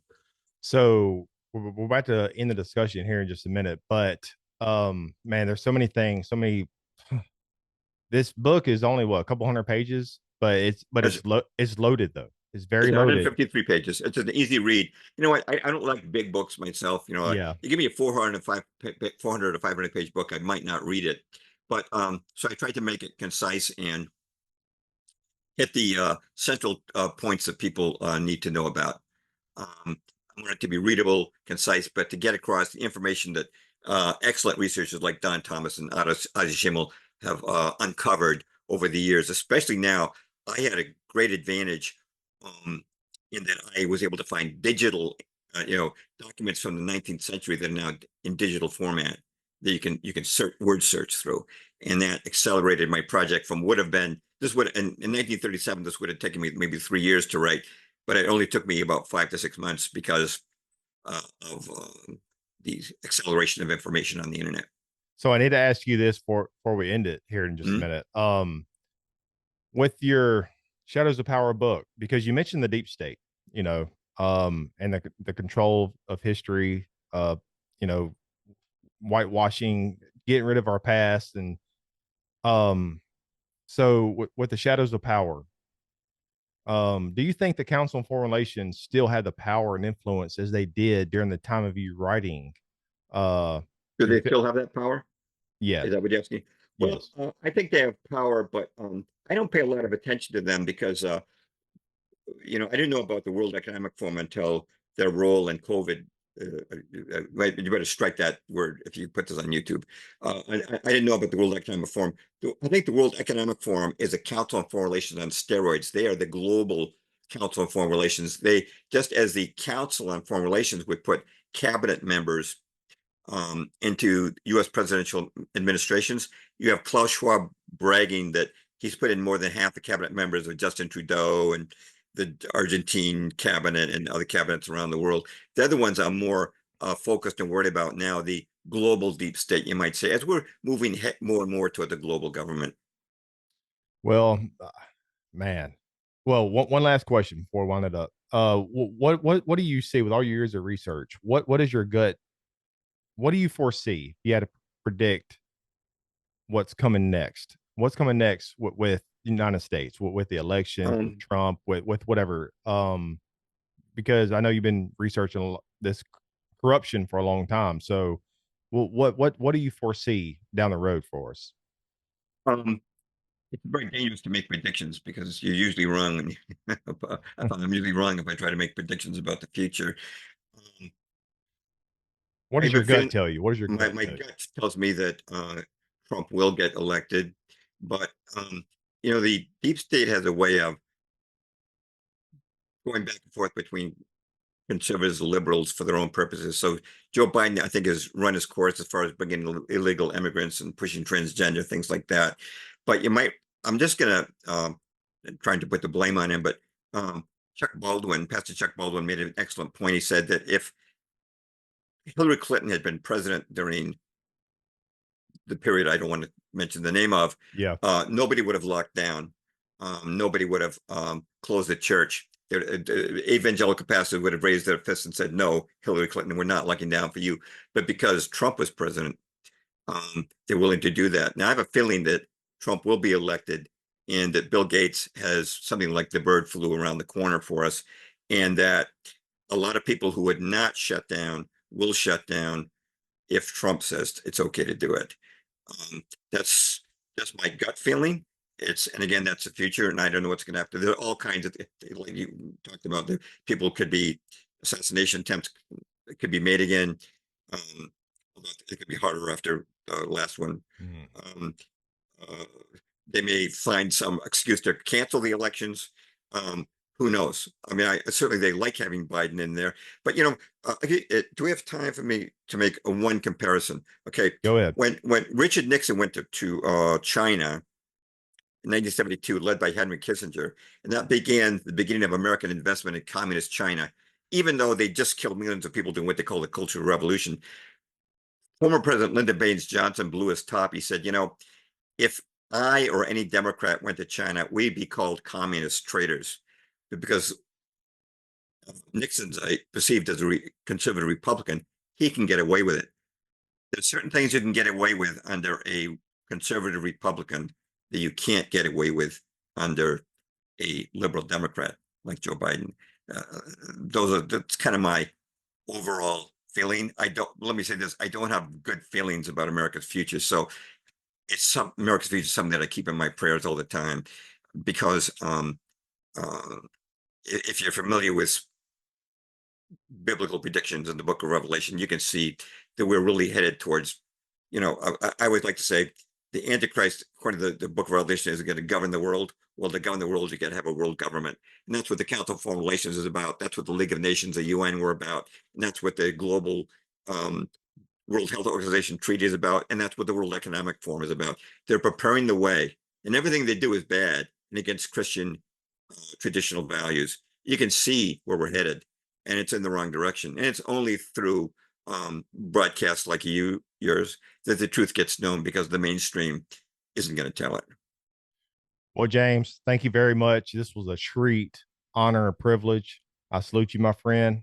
So we're about to end the discussion here in just a minute, but man, there's so many things, so many. This book is only what, a couple hundred pages, but it's loaded though. It's It's very loaded. 153 pages. It's an easy read. You know what? I don't like big books myself. You know, like, Yeah. you give me a 400 or 500 page book, I might not read it. But so I tried to make it concise and hit the central points that people need to know about. I want it to be readable, concise, but to get across the information that excellent researchers like Don Thomas and Adi Schimmel have uncovered over the years. Especially now, I had a great advantage in that I was able to find digital, documents from the 19th century that are now in digital format that you can word search through, and that accelerated my project from would have been this would in 1937 this would have taken me maybe 3 years to write, but it only took me about 5 to 6 months because of the acceleration of information on the internet. So I need to ask you this before we end it here in just a Mhm. minute. With your Shadows of Power book, because you mentioned the deep state, and the control of history, you know, whitewashing, getting rid of our past, and so with the Shadows of Power, do you think the Council on Foreign Relations still had the power and influence as they did during the time of you writing? Uh, Do your they still have that power? Yes, Is that what you're asking? Well, yes, I think they have power, but I don't pay a lot of attention to them because I didn't know about the World Economic Forum until their role in COVID. Right, you better strike that word if you put this on YouTube. I didn't know about the World Economic Forum. I think the World Economic Forum is a council on foreign relations on steroids. They are the global council on foreign relations. They, just as the Council on Foreign Relations would put cabinet members into U.S. presidential administrations. You have Klaus Schwab bragging that he's put in more than half the cabinet members of Justin Trudeau and the Argentine cabinet and other cabinets around the world. They're the ones I'm more focused and worried about now, the global deep state, you might say, as we're moving more and more toward the global government. well, man. Well, one last question before we wind it up. What do you see with all your years of research? What is your gut? What do you foresee? If you had to predict what's coming next. What's coming next with the United States, with the election, with Um, Trump, with whatever. Because I know you've been researching this corruption for a long time. So, what do you foresee down the road for us? um, it's very dangerous to make predictions because you're usually wrong. I find I'm usually wrong if I try to make predictions about the future. Um, What I does have a your gut feeling tell you? What does your gut my tell you? gut tells me that Trump will get elected, but the deep state has a way of going back and forth between conservatives and liberals for their own purposes. So Joe Biden, I think, has run his course as far as bringing illegal immigrants and pushing transgender things like that. But I'm just gonna trying to put the blame on him, but Pastor Chuck Baldwin made an excellent point. He said that if Hillary Clinton had been president during the period I don't want to mention the name of, Yeah. nobody would have locked down. Nobody would have closed the church. Evangelical pastors would have raised their fists and said, "No, Hillary Clinton, we're not locking down for you." But because Trump was president, they're willing to do that. Now, I have a feeling that Trump will be elected, and that Bill Gates has something like the bird flu around the corner for us, and that a lot of people who would not shut down will shut down if Trump says it's okay to do it. Um, that's that's my gut feeling. And again, that's the future, and I don't know what's going to happen. There are all kinds of, like you talked about, the people could be assassination attempts could be made again. Um, it could be harder after the last one. Mhm. Um, uh, they may find some excuse to cancel the elections. Um, who knows? I mean, certainly they like having Biden in there, but do we have time for me to make a one comparison? Okay, Go ahead. when Richard Nixon went to China in 1972, led by Henry Kissinger, and that began the beginning of American investment in communist China, even though they just killed millions of people doing what they call the Cultural Revolution. Former President Lyndon Baines Johnson blew his top. He said, if I or any Democrat went to China, we'd be called communist traitors because Nixon's perceived as a conservative Republican, he can get away with it. There's certain things you can get away with under a conservative Republican that you can't get away with under a liberal Democrat like Joe Biden. That's kind of my overall feeling. Let me say this, I don't have good feelings about America's future. So America's future is something that I keep in my prayers all the time, because uh, if you're familiar with biblical predictions in the book of Revelation, you can see that we're really headed towards, I always like to say the Antichrist, according to the book of Revelation, is going to govern the world. Well, to govern the world, you got to have a world government. And that's what the Council of Foreign Relations is about. That's what the League of Nations, the UN, were about. And that's what the global World Health Organization treaty is about. And that's what the World Economic Forum is about. They're preparing the way. And everything they do is bad and against Christian traditional values. You can see where we're headed, and it's in the wrong direction. And it's only through broadcasts like yours that the truth gets known, because the mainstream isn't going to tell it. Well, James, thank you very much. This was a treat, honor, and privilege. I salute you, my friend.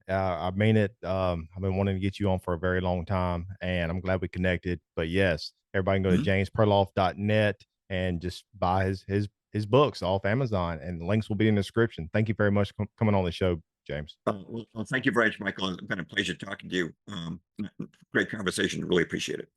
I mean it. I've been wanting to get you on for a very long time, and I'm glad we connected. But yes, everybody can go to jamesperloff.net and just buy his books off Amazon, and the links will be in the description. Thank you very much for coming on the show, James. Well, thank you very much, Michael. It's been a pleasure talking to you. Great conversation. Really appreciate it.